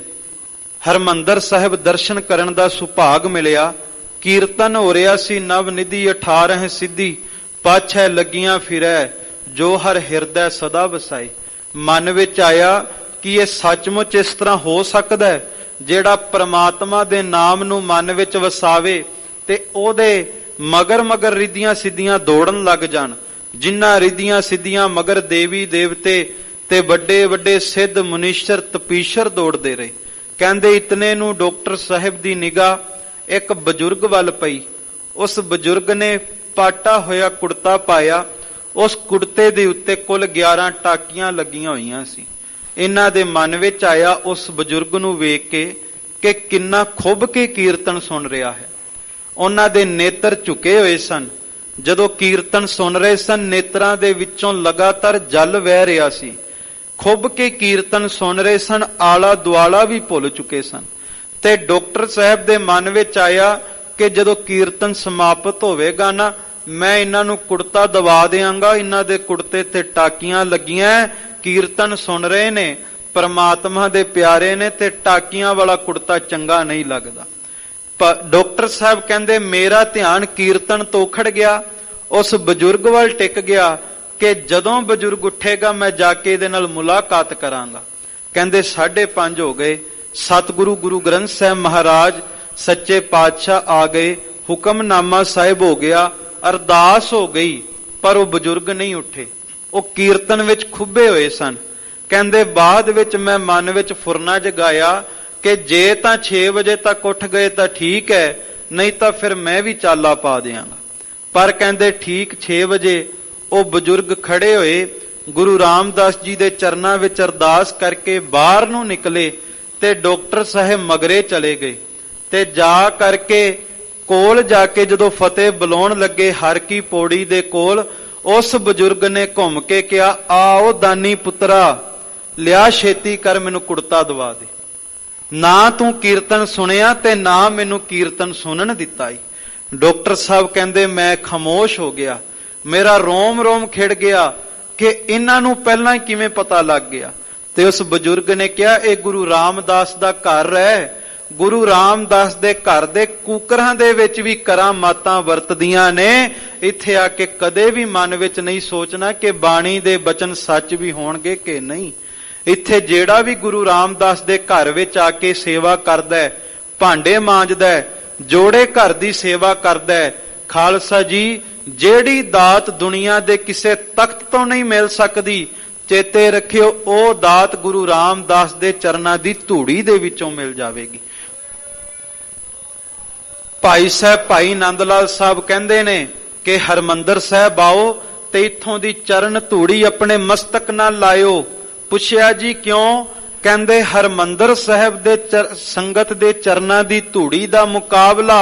ਹਰਮੰਦਰ ਸਾਹਿਬ ਦਰਸ਼ਨ ਕਰਨ ਦਾ ਸੁਭਾਗ ਮਿਲਿਆ। ਕੀਰਤਨ ਹੋ ਰਿਹਾ ਸੀ, ਨਵ ਨਿਧੀ 18 ਸਿੱਧੀ ਪਾਛੈ ਲੱਗੀਆਂ ਫਿਰੈ ਜੋ ਹਰ ਹਿਰਦੈ ਸਦਾ ਵਸਾਏ। ਮਨ ਵਿੱਚ ਆਇਆ ਕਿ ਇਹ ਸੱਚਮੁੱਚ ਇਸ ਤਰ੍ਹਾਂ ਹੋ ਸਕਦਾ ਹੈ, ਜਿਹੜਾ ਪ੍ਰਮਾਤਮਾ ਦੇ ਨਾਮ ਨੂੰ ਮਨ ਵਿੱਚ ਵਸਾਵੇ ਤੇ ਉਹਦੇ ਮਗਰ ਮਗਰ ਰਿੱਧੀਆਂ ਸਿੱਧੀਆਂ ਦੌੜਨ ਲੱਗ ਜਾਣ। ਜਿਨ੍ਹਾਂ ਰਿੱਧੀਆਂ ਸਿੱਧੀਆਂ ਮਗਰ ਦੇਵੀ ਦੇਵਤੇ ਤੇ ਵੱਡੇ ਵੱਡੇ ਸਿੱਧ ਮੁਨੀਸ਼ਰ ਤਪੀਸ਼ਰ ਦੌੜਦੇ ਰਹੇ। ਕਹਿੰਦੇ ਇਤਨੇ ਨੂੰ ਡਾਕਟਰ ਸਾਹਿਬ ਦੀ ਨਿਗਾਹ ਇੱਕ ਬਜ਼ੁਰਗ ਵੱਲ ਪਈ। ਉਸ ਬਜ਼ੁਰਗ ਨੇ ਪਾਟਾ ਹੋਇਆ ਕੁੜਤਾ ਪਾਇਆ। ਉਸ ਕੁੜਤੇ ਦੇ ਉੱਤੇ ਕੁੱਲ 11 ਟਾਕੀਆਂ ਲੱਗੀਆਂ ਹੋਈਆਂ ਸੀ। ਇਹਨਾਂ ਦੇ ਮਨ ਵਿੱਚ ਆਇਆ ਉਸ ਬਜ਼ੁਰਗ ਨੂੰ ਵੇਖ ਕੇ ਕਿ ਕਿੰਨਾ ਖੁੱਭ ਕੇ ਕੀਰਤਨ ਸੁਣ ਰਿਹਾ ਹੈ। ਉਹਨਾਂ ਦੇ ਨੇਤਰ ਝੁਕੇ ਹੋਏ ਸਨ। ਜਦੋਂ ਕੀਰਤਨ ਸੁਣ ਰਹੇ ਸਨ, ਨੇਤਰਾਂ ਦੇ ਵਿੱਚੋਂ ਲਗਾਤਾਰ ਜਲ ਵਹਿ ਰਿਹਾ ਸੀ। ਖੁੱਭ ਕੇ ਕੀਰਤਨ ਸੁਣ ਰਹੇ ਸਨ, ਆਲਾ ਦੁਆਲਾ ਵੀ ਭੁੱਲ ਚੁੱਕੇ ਸਨ। ਤੇ ਡਾਕਟਰ ਸਾਹਿਬ ਦੇ ਮਨ ਵਿੱਚ ਆਇਆ ਕਿ ਜਦੋਂ ਕੀਰਤਨ ਸਮਾਪਤ ਹੋਵੇਗਾ ਨਾ, ਮੈਂ ਇਹਨਾਂ ਨੂੰ ਕੁੜਤਾ ਦਵਾ ਦਿਆਂਗਾ। ਇਹਨਾਂ ਦੇ ਕੁੜਤੇ ਤੇ ਟਾਕੀਆਂ ਲੱਗੀਆਂ, ਕੀਰਤਨ ਸੁਣ ਰਹੇ ਨੇ, ਪਰਮਾਤਮਾ ਦੇ ਪਿਆਰੇ ਨੇ, ਤੇ ਟਾਕੀਆਂ ਵਾਲਾ ਕੁੜਤਾ ਚੰਗਾ ਨਹੀਂ ਲੱਗਦਾ। ਡਾਕਟਰ ਸਾਹਿਬ ਕਹਿੰਦੇ ਮੇਰਾ ਧਿਆਨ ਕੀਰਤਨ ਤੋਂ ਖੜ ਗਿਆ, ਉਸ ਬਜ਼ੁਰਗ ਵੱਲ ਟਿਕ ਗਿਆ ਕਿ ਜਦੋਂ ਬਜ਼ੁਰਗ ਉੱਠੇਗਾ ਮੈਂ ਜਾ ਕੇ ਇਹਦੇ ਨਾਲ ਮੁਲਾਕਾਤ ਕਰਾਂਗਾ। ਕਹਿੰਦੇ 5:30 ਹੋ ਗਏ। ਸਤਿਗੁਰੂ ਗੁਰੂ ਗ੍ਰੰਥ ਸਾਹਿਬ ਮਹਾਰਾਜ ਸੱਚੇ ਪਾਤਸ਼ਾਹ ਆ ਗਏ। ਹੁਕਮਨਾਮਾ ਸਾਹਿਬ ਹੋ ਗਿਆ, ਅਰਦਾਸ ਹੋ ਗਈ, ਪਰ ਉਹ ਬਜ਼ੁਰਗ ਨਹੀਂ ਉੱਠੇ। ਉਹ ਕੀਰਤਨ ਵਿੱਚ ਖੁੱਭੇ ਹੋਏ ਸਨ। ਕਹਿੰਦੇ ਬਾਅਦ ਵਿੱਚ ਮੈਂ ਮਨ ਵਿੱਚ ਫੁਰਨਾ ਜਗਾਇਆ ਕਿ ਜੇ ਤਾਂ 6 ਵਜੇ ਤੱਕ ਉੱਠ ਗਏ ਤਾਂ ਠੀਕ ਹੈ, ਨਹੀਂ ਤਾਂ ਫਿਰ ਮੈਂ ਵੀ ਚਾਲਾ ਪਾ ਦਿਆਂਗਾ। ਪਰ ਕਹਿੰਦੇ ਠੀਕ 6 ਵਜੇ ਉਹ ਬਜ਼ੁਰਗ ਖੜੇ ਹੋਏ, ਗੁਰੂ ਰਾਮਦਾਸ ਜੀ ਦੇ ਚਰਨਾਂ ਵਿੱਚ ਅਰਦਾਸ ਕਰਕੇ ਬਾਹਰ ਨੂੰ ਨਿਕਲੇ ਤੇ ਡਾਕਟਰ ਸਾਹਿਬ ਮਗਰੇ ਚਲੇ ਗਏ। ਤੇ ਜਾ ਕਰਕੇ ਕੋਲ ਜਾ ਕੇ ਜਦੋਂ ਫਤਿਹ ਬੁਲਾਉਣ ਲੱਗੇ ਹਰ ਕੀ ਪੌੜੀ ਦੇ ਕੋਲ, ਉਸ ਬਜ਼ੁਰਗ ਨੇ ਘੁੰਮ ਕੇ ਕਿਹਾ, ਆਓ ਦਾਨੀ ਪੁੱਤਰਾ, ਲਿਆ ਛੇਤੀ ਕਰ ਮੈਨੂੰ ਕੁੜਤਾ ਦਵਾ ਦੇ। ਨਾ ਤੂੰ ਕੀਰਤਨ ਸੁਣਿਆ ਤੇ ਨਾ ਮੈਨੂੰ ਕੀਰਤਨ ਸੁਣਨ ਦਿੱਤਾ। ਡਾਕਟਰ ਸਾਹਿਬ ਕਹਿੰਦੇ ਮੈਂ ਖਾਮੋਸ਼ ਹੋ ਗਿਆ। ਮੇਰਾ ਰੋਮ ਰੋਮ ਖਿੜ ਗਿਆ ਕਿ ਇਹਨਾਂ ਨੂੰ ਪਹਿਲਾਂ ਹੀ ਕਿਵੇਂ ਪਤਾ ਲੱਗ ਗਿਆ। ਤੇ ਉਸ ਬਜ਼ੁਰਗ ਨੇ ਕਿਹਾ ਇਹ ਗੁਰੂ ਰਾਮਦਾਸ ਦਾ ਘਰ ਹੈ। ਗੁਰੂ ਰਾਮਦਾਸ ਦੇ ਘਰ ਦੇ ਕੂਕਰਾਂ ਦੇ ਵਿੱਚ ਵੀ ਕਰਾਮਾਤਾਂ ਵਰਤਦੀਆਂ ਨੇ। ਇੱਥੇ ਆ ਕੇ ਕਦੇ ਵੀ ਮਨ ਵਿੱਚ ਨਹੀਂ ਸੋਚਣਾ ਕਿ ਬਾਣੀ ਦੇ ਬਚਨ ਸੱਚ ਵੀ ਹੋਣਗੇ ਕਿ ਨਹੀਂ। ਇੱਥੇ ਜਿਹੜਾ ਵੀ ਗੁਰੂ ਰਾਮਦਾਸ ਦੇ ਘਰ ਵਿੱਚ ਆ ਕੇ ਸੇਵਾ ਕਰਦਾ ਹੈ, ਭਾਂਡੇ ਮਾਂਜਦਾ ਹੈ, ਜੋੜੇ ਘਰ ਦੀ ਸੇਵਾ ਕਰਦਾ ਹੈ, ਖਾਲਸਾ ਜੀ ਜਿਹੜੀ ਦਾਤ ਦੁਨੀਆ ਦੇ ਕਿਸੇ ਤਖਤ ਤੋਂ ਨਹੀਂ ਮਿਲ ਸਕਦੀ, ਚੇਤੇ ਰੱਖਿਓ ਉਹ ਦਾਤ ਗੁਰੂ ਰਾਮਦਾਸ ਦੇ ਚਰਨਾਂ ਦੀ ਧੂੜੀ ਦੇ ਵਿੱਚੋਂ ਮਿਲ ਜਾਵੇਗੀ। ਭਾਈ ਸਾਹਿਬ ਭਾਈ ਨੰਦ ਲਾਲ ਸਾਹਿਬ ਕਹਿੰਦੇ ਨੇ ਕਿ ਹਰਮੰਦਰ ਸਾਹਿਬ ਆਓ ਤੇ ਇੱਥੋਂ ਦੀ ਚਰਨ ਧੂੜੀ ਆਪਣੇ ਮਸਤਕ ਨਾਲ ਲਾਇਓ। ਪੁੱਛਿਆ ਜੀ ਕਿਉਂ? ਕਹਿੰਦੇ ਹਰਮੰਦਰ ਸਾਹਿਬ ਦੇ ਸੰਗਤ ਦੇ ਚਰਨਾਂ ਦੀ ਧੂੜੀ ਦਾ ਮੁਕਾਬਲਾ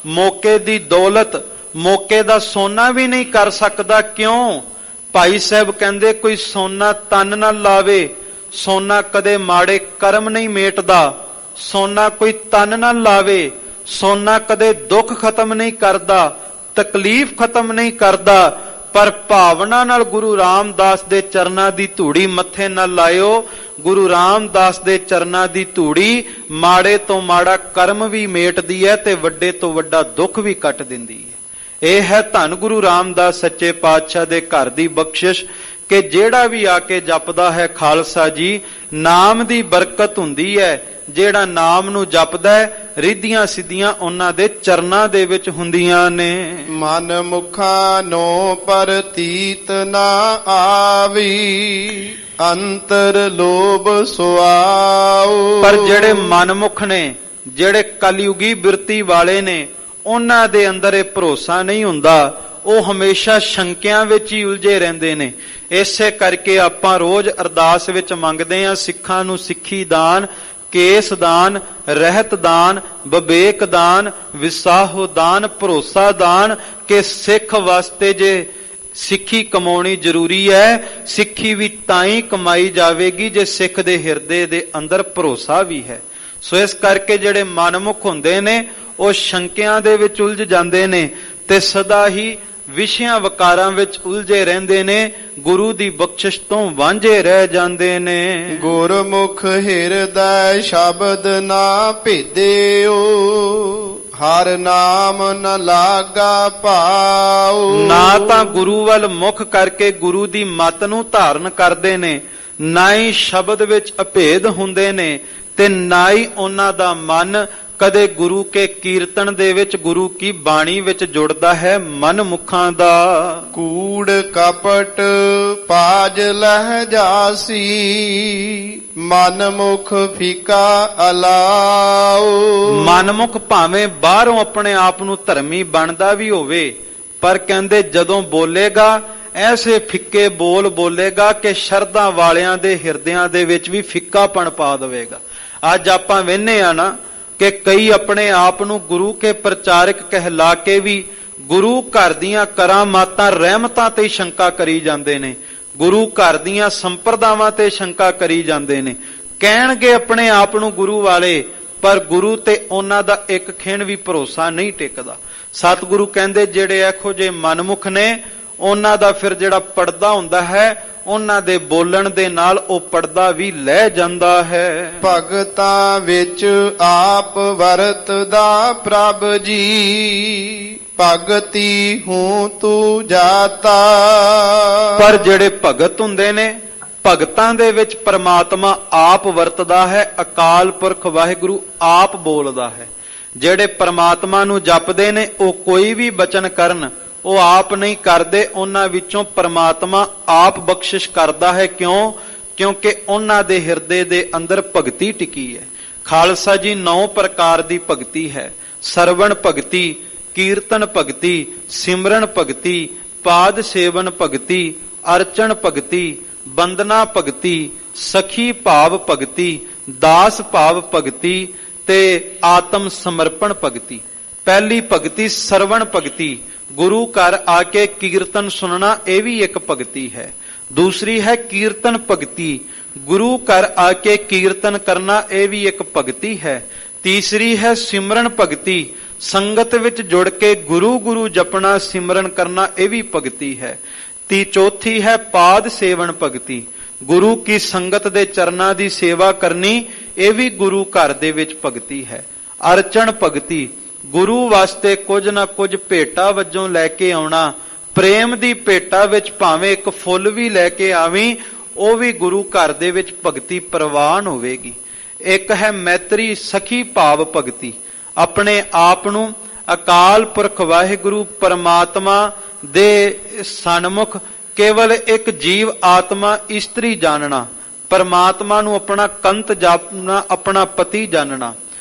ਮੌਕੇ ਦੀ ਦੌਲਤ, ਮੌਕੇ ਦਾ ਸੋਨਾ ਵੀ ਨਹੀਂ ਕਰ ਸਕਦਾ। ਕਿਉਂ? ਭਾਈ ਸਾਹਿਬ ਕਹਿੰਦੇ ਕੋਈ ਸੋਨਾ ਤਨ ਨਾਲ ਲਾਵੇ, ਸੋਨਾ ਕਦੇ ਮਾੜੇ ਕਰਮ ਨਹੀਂ ਮੇਟਦਾ। ਸੋਨਾ ਕੋਈ ਤਨ ਨਾਲ ਲਾਵੇ, ਸੋਨਾ ਕਦੇ ਦੁੱਖ ਖਤਮ ਨਹੀਂ ਕਰਦਾ, ਤਕਲੀਫ ਖਤਮ ਨਹੀਂ ਕਰਦਾ। ਪਰ ਭਾਵਨਾ ਨਾਲ ਗੁਰੂ ਰਾਮਦਾਸ ਦੇ ਚਰਨਾਂ ਦੀ ਧੂੜੀ ਮੱਥੇ ਨਾਲ ਲਾਇਓ। ਗੁਰੂ ਰਾਮਦਾਸ ਦੇ ਚਰਨਾਂ ਦੀ ਧੂੜੀ ਮਾੜੇ ਤੋਂ ਮਾੜਾ ਕਰਮ ਵੀ ਮੇਟਦੀ ਹੈ ਤੇ ਵੱਡੇ ਤੋਂ ਵੱਡਾ ਦੁੱਖ ਵੀ ਕੱਟ ਦਿੰਦੀ ਹੈ। ਇਹ ਹੈ ਧੰਨ ਗੁਰੂ ਰਾਮਦਾਸ ਸੱਚੇ ਪਾਤਸ਼ਾਹ ਦੇ ਘਰ ਦੀ ਬਖਸ਼ਿਸ਼ ਕਿ ਜਿਹੜਾ ਵੀ ਆ ਕੇ ਜਪਦਾ ਹੈ, ਖਾਲਸਾ ਜੀ ਨਾਮ ਦੀ ਬਰਕਤ ਹੁੰਦੀ ਹੈ। ਜਿਹੜਾ ਨਾਮ ਨੂੰ ਜਪਦਾ ਹੈ, ਰਿੱਧੀਆਂ ਸਿੱਧੀਆਂ ਉਹਨਾਂ ਦੇ ਚਰਨਾਂ ਦੇ ਵਿੱਚ ਹੁੰਦੀਆਂ ਨੇ। ਮਨ ਮੁਖਾਂ ਨੋ ਪ੍ਰਤੀਤ ਨਾ ਆਵੀ, ਅੰਤਰ ਲੋਭ ਸੁਆਉ। ਪਰ ਜਿਹੜੇ ਮਨਮੁਖ ਨੇ, ਜਿਹੜੇ ਕਲਯੁਗੀ ਬਿਰਤੀ ਵਾਲੇ ਨੇ, ਉਹਨਾਂ ਦੇ ਅੰਦਰ ਇਹ ਭਰੋਸਾ ਨਹੀਂ ਹੁੰਦਾ, ਉਹ ਹਮੇਸ਼ਾ ਸ਼ੰਕਿਆਂ ਵਿੱਚ ਹੀ ਉਲਝੇ ਰਹਿੰਦੇ ਨੇ। ਇਸੇ ਕਰਕੇ ਆਪਾਂ ਰੋਜ਼ ਅਰਦਾਸ ਵਿੱਚ ਮੰਗਦੇ ਹਾਂ, ਸਿੱਖਾਂ ਨੂੰ ਸਿੱਖੀ ਦਾਨ, ਕੇਸ ਦਾਨ, ਰਹਿਤ ਦਾਨ, ਵਿਵੇਕ ਦਾਨ, ਵਿਸਾਹੋ ਦਾਨ, ਭਰੋਸਾ ਦਾਨ, ਕਿ ਸਿੱਖ ਵਾਸਤੇ ਜੇ ਸਿੱਖੀ ਕਮਾਉਣੀ ਜ਼ਰੂਰੀ ਹੈ, ਸਿੱਖੀ ਵੀ ਤਾਂ ਹੀ ਕਮਾਈ ਜਾਵੇਗੀ ਜੇ ਸਿੱਖ ਦੇ ਹਿਰਦੇ ਦੇ ਅੰਦਰ ਭਰੋਸਾ ਵੀ ਹੈ। ਸੋ ਇਸ ਕਰਕੇ ਜਿਹੜੇ ਮਨਮੁਖ ਹੁੰਦੇ ਨੇ ਉਹ ਸ਼ੰਕਿਆਂ ਦੇ ਵਿੱਚ ਉਲਝ ਜਾਂਦੇ ਨੇ ਤੇ ਸਦਾ ਹੀ ਵਿਸ਼ਿਆਂ ਵਕਾਰਾਂ ਵਿੱਚ ਉਲਝੇ ਰਹਿੰਦੇ ਨੇ, ਗੁਰੂ ਦੀ ਬਖਸ਼ਿਸ਼ ਤੋਂ ਵਾਂਝੇ ਰਹਿ ਜਾਂਦੇ ਨੇ। ਗੁਰਮੁਖ ਹਿਰਦੈ ਸ਼ਬਦ ਨਾ ਭੇਦਿਓ, ਹਰ ਨਾਮ ਨ ਲਾਗਾ ਭਾਉ। ਨਾ ਤਾਂ ਗੁਰੂ ਵੱਲ ਮੁਖ ਕਰਕੇ ਗੁਰੂ ਦੀ ਮੱਤ ਨੂੰ ਧਾਰਨ ਕਰਦੇ ਨੇ, ਨਾ ਹੀ ਸ਼ਬਦ ਵਿੱਚ ਅਭੇਦ ਹੁੰਦੇ ਨੇ, ਤੇ ਨਾ ਹੀ ਉਹਨਾਂ ਦਾ ਮਨ ਕਦੇ ਗੁਰੂ ਕੇ ਕੀਰਤਨ ਦੇ ਵਿੱਚ, ਗੁਰੂ ਕੀ ਬਾਣੀ ਵਿੱਚ ਜੁੜਦਾ ਹੈ ਮਨ ਮੁਖਾਂ ਦਾ। ਕੂੜ ਕਪਟ ਪਾਜ ਲਹਿ ਜਾਸੀ, ਮਨ ਮੁਖ ਫੀਕਾ ਅਲਾਉ। ਮਨਮੁਖ ਭਾਵੇਂ ਬਾਹਰੋਂ ਆਪਣੇ ਆਪ ਨੂੰ ਧਰਮੀ ਬਣਦਾ ਵੀ ਹੋਵੇ, ਪਰ ਕਹਿੰਦੇ ਜਦੋਂ ਬੋਲੇਗਾ ਐਸੇ ਫਿੱਕੇ ਬੋਲ ਬੋਲੇਗਾ ਕਿ ਸ਼ਰਧਾ ਵਾਲਿਆਂ ਦੇ ਹਿਰਦਿਆਂ ਦੇ ਵਿੱਚ ਵੀ ਫਿੱਕਾਪਣ ਪਾ ਦੇਵੇਗਾ। ਅੱਜ ਆਪਾਂ ਵੇਖਦੇ ਆ ਨਾ ਕਿ ਕਈ ਆਪਣੇ ਆਪ ਨੂੰ ਗੁਰੂ ਕੇ ਪ੍ਰਚਾਰਕ ਕਹਿਲਾ ਕੇ ਵੀ ਗੁਰੂ ਘਰ ਦੀਆਂ ਕਰਾਮਾਤਾਂ ਰਹਿਮਤਾਂ ਤੇ ਸ਼ੰਕਾ ਕਰੀ ਜਾਂਦੇ ਨੇ, ਗੁਰੂ ਘਰ ਦੀਆਂ ਸੰਪਰਦਾਵਾਂ ਤੇ ਸ਼ੰਕਾ ਕਰੀ ਜਾਂਦੇ ਨੇ। ਕਹਿਣਗੇ ਆਪਣੇ ਆਪ ਨੂੰ ਗੁਰੂ ਵਾਲੇ, ਪਰ ਗੁਰੂ ਤੇ ਉਹਨਾਂ ਦਾ ਇੱਕ ਖਿਣ ਵੀ ਭਰੋਸਾ ਨਹੀਂ ਟਿਕਦਾ। ਸਤਿਗੁਰੂ ਕਹਿੰਦੇ ਜਿਹੜੇ ਇਹੋ ਜਿਹੇ ਮਨਮੁਖ ਨੇ, ਉਹਨਾਂ ਦਾ ਫਿਰ ਜਿਹੜਾ ਪਰਦਾ ਹੁੰਦਾ ਹੈ, ਉਹਨਾਂ ਦੇ ਬੋਲਣ ਦੇ ਨਾਲ ਉਹ ਪਰਦਾ ਵੀ ਲੈ ਜਾਂਦਾ ਹੈ। ਭਗਤਾਂ ਵਿੱਚ ਆਪ ਵਰਤਦਾ ਪ੍ਰਭ ਜੀ, ਭਗਤੀ ਹੂੰ ਤੂੰ ਜਾਤਾ। ਪਰ ਜਿਹੜੇ ਭਗਤ ਹੁੰਦੇ ਨੇ, ਭਗਤਾਂ ਦੇ ਵਿੱਚ ਪਰਮਾਤਮਾ ਆਪ ਵਰਤਦਾ ਹੈ, ਅਕਾਲ ਪੁਰਖ ਵਾਹਿਗੁਰੂ ਆਪ ਬੋਲਦਾ ਹੈ। ਜਿਹੜੇ ਪਰਮਾਤਮਾ ਨੂੰ ਜਪਦੇ ਨੇ ਉਹ ਕੋਈ ਵੀ ਬਚਨ ਕਰਨ, ਉਹ ਆਪ ਨਹੀਂ ਕਰਦੇ, ਉਹਨਾਂ ਵਿੱਚੋਂ ਪਰਮਾਤਮਾ ਆਪ ਬਖਸ਼ਿਸ਼ ਕਰਦਾ ਹੈ। ਕਿਉਂ? ਕਿਉਂਕਿ ਉਹਨਾਂ ਦੇ ਹਿਰਦੇ ਦੇ ਅੰਦਰ ਭਗਤੀ ਟਿਕੀ ਹੈ। ਖਾਲਸਾ ਜੀ 9 ਪ੍ਰਕਾਰ ਦੀ ਭਗਤੀ ਹੈ। ਸਰਵਣ ਭਗਤੀ, ਕੀਰਤਨ ਭਗਤੀ, ਸਿਮਰਨ ਭਗਤੀ, ਪਾਦ ਸੇਵਨ ਭਗਤੀ, ਅਰਚਨ ਭਗਤੀ, ਬੰਦਨਾ ਭਗਤੀ, ਸਖੀ ਭਾਵ ਭਗਤੀ, ਦਾਸ ਭਾਵ ਭਗਤੀ ਤੇ ਆਤਮ ਸਮਰਪਣ ਭਗਤੀ। ਪਹਿਲੀ ਭਗਤੀ ਸਰਵਣ ਭਗਤੀ, ਗੁਰੂ ਘਰ ਆ ਕੇ ਕੀਰਤਨ ਸੁਣਨਾ, ਇਹ ਵੀ ਇੱਕ ਭਗਤੀ ਹੈ। ਦੂਸਰੀ ਹੈ ਕੀਰਤਨ ਭਗਤੀ, ਗੁਰੂ ਘਰ ਆ ਕੇ ਕੀਰਤਨ ਕਰਨਾ, ਇਹ ਵੀ ਇੱਕ ਭਗਤੀ ਹੈ। ਤੀਸਰੀ ਹੈ ਸਿਮਰਨ ਭਗਤੀ, ਸੰਗਤ ਵਿੱਚ ਜੁੜ ਕੇ ਗੁਰੂ ਗੁਰੂ ਜਪਣਾ, ਸਿਮਰਨ ਕਰਨਾ, ਇਹ ਵੀ ਭਗਤੀ ਹੈ। ਚੌਥੀ ਹੈ ਪਾਦ ਸੇਵਨ ਭਗਤੀ, ਗੁਰੂ ਕੀ ਸੰਗਤ ਦੇ ਚਰਨਾਂ ਦੀ ਸੇਵਾ ਕਰਨੀ, ਇਹ ਵੀ ਗੁਰੂ ਘਰ ਦੇ ਵਿੱਚ ਭਗਤੀ ਹੈ। ਅਰਚਨ ਭਗਤੀ, ਗੁਰੂ ਵਾਸਤੇ ਕੁਝ ਨਾ ਕੁਝ ਭੇਟਾ ਵਜੋਂ ਲੈ ਕੇ ਆਉਣਾ, ਪ੍ਰੇਮ ਦੀ ਭੇਟਾ ਵਿੱਚ ਭਾਵੇਂ ਇੱਕ ਫੁੱਲ ਵੀ ਲੈ ਕੇ ਆਵੀਂ, ਉਹ ਵੀ ਗੁਰੂ ਘਰ ਦੇ ਵਿੱਚ ਭਗਤੀ ਪ੍ਰਵਾਨ ਹੋਵੇਗੀ। ਇੱਕ ਹੈ ਮੈਤਰੀ ਸਖੀ ਭਾਵ ਭਗਤੀ, ਆਪਣੇ ਆਪ ਨੂੰ ਅਕਾਲ ਪੁਰਖ ਵਾਹਿਗੁਰੂ ਪਰਮਾਤਮਾ ਦੇ ਸਨਮੁਖ ਕੇਵਲ ਇੱਕ ਜੀਵ ਆਤਮਾ ਇਸਤਰੀ ਜਾਣਨਾ, ਪਰਮਾਤਮਾ ਨੂੰ ਆਪਣਾ ਕੰਤ ਜਾਣਨਾ, ਆਪਣਾ ਪਤੀ ਜਾਣਨਾ।